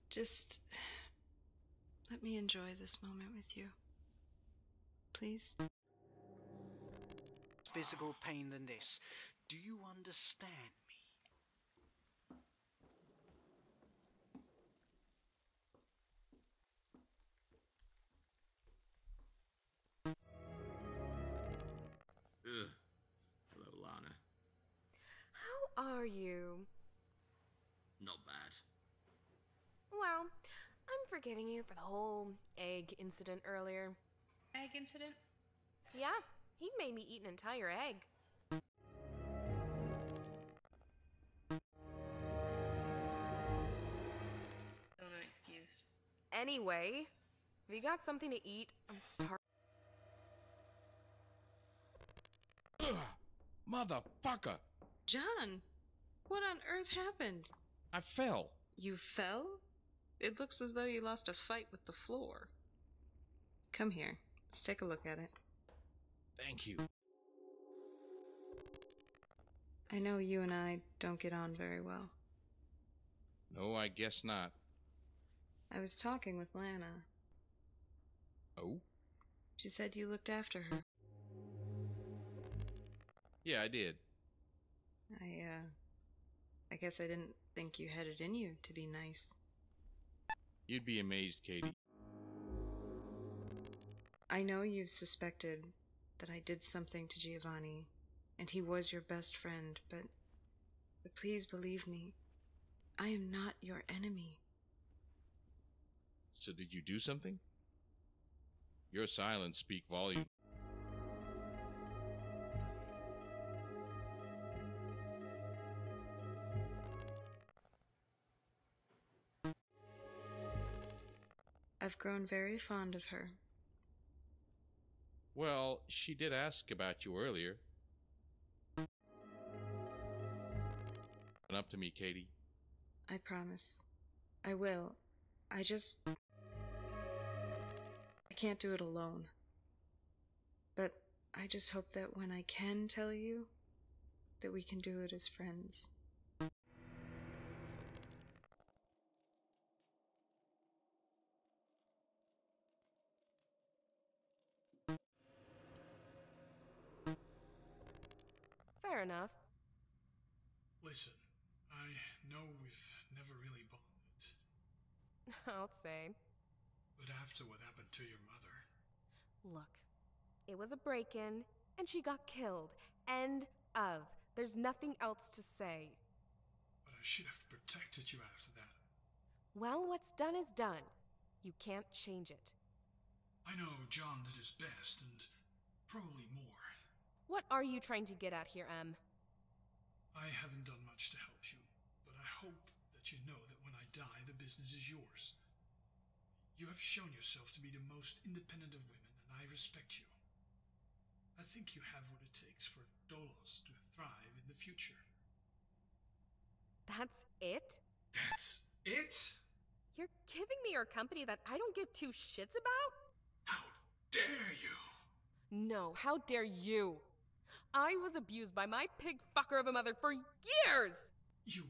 Just let me enjoy this moment with you. Please? Physical pain than this. Do you understand me? Ugh. Hello, Lana. How are you? Not bad. Well, I'm forgiving you for the whole egg incident earlier. Egg incident? Yeah, he made me eat an entire egg. Oh, no excuse. Anyway, if you got something to eat, I'm starving. Ugh! Motherfucker! John! What on earth happened? I fell. You fell? It looks as though you lost a fight with the floor. Come here. Let's take a look at it. Thank you. I know you and I don't get on very well. No, I guess not. I was talking with Lana. Oh? She said you looked after her. Yeah, I did. I guess I didn't think you had it in you to be nice. You'd be amazed, Katie. I know you've suspected that I did something to Giovanni, and he was your best friend, but please believe me, I am not your enemy. So did you do something? Your silence speak volume. I've grown very fond of her. Well, she did ask about you earlier. Open up to me, Katie. I promise. I will. I can't do it alone. But I just hope that when I can tell you, that we can do it as friends. Fair enough. Listen, I know we've never really bonded, I'll say. but after what happened to your mother... Look, it was a break-in, and she got killed. End of. There's nothing else to say. But I should have protected you after that. Well, what's done is done. You can't change it. I know John did his best, and probably more. What are you trying to get at here, Em? I haven't done much to help you, but I hope that you know that when I die, the business is yours. You have shown yourself to be the most independent of women, and I respect you. I think you have what it takes for Dolos to thrive in the future. That's it? That's it? You're giving me your company that I don't give two shits about? How dare you? No, how dare you? I was abused by my pig fucker of a mother for years! You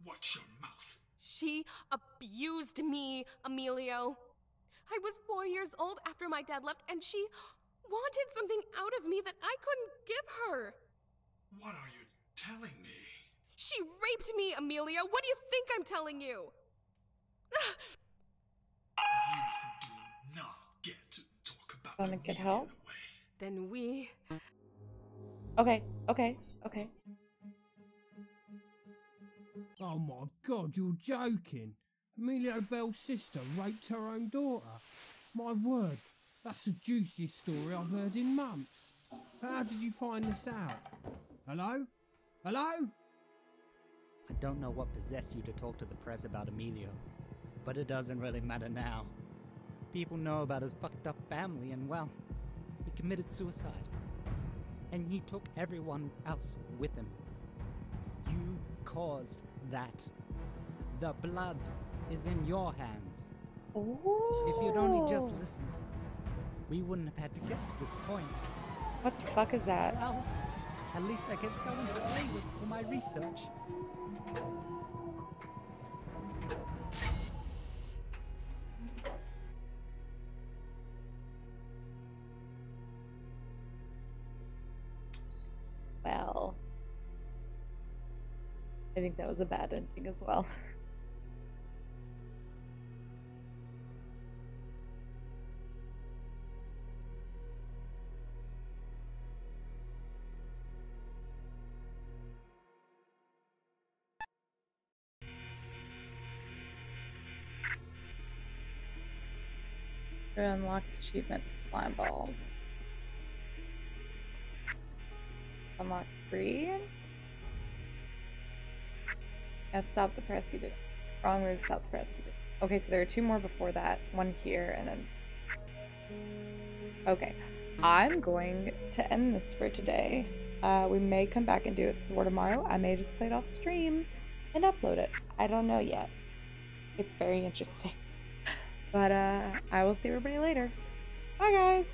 watch your mouth. She abused me, Emilio. I was 4 years old after my dad left, and she wanted something out of me that I couldn't give her. What are you telling me? She raped me, Emilio. What do you think I'm telling you? You do not get to talk about Wanna get help? Then we... Okay. Oh my god, you're joking. Emilio Bell's sister raped her own daughter. My word, that's the juiciest story I've heard in months. How did you find this out? Hello? Hello? I don't know what possessed you to talk to the press about Emilio, but it doesn't really matter now. People know about his fucked up family and, well, he committed suicide. And he took everyone else with him. You caused that. The blood is in your hands. Ooh. If you'd only just listened, we wouldn't have had to get to this point. What the fuck is that? Well, at least I get someone to play with for my research. Well, I think that was a bad ending as well. Unlocked achievements, slime balls. Unlock 3. Yeah, stop the press, you did. Wrong move, stop the press, you did. Okay, so there are 2 more before that. 1 here, and then... Okay. I'm going to end this for today. We may come back and do it some more tomorrow. I may just play it off stream and upload it. I don't know yet. It's very interesting. But I will see everybody later. Bye, guys!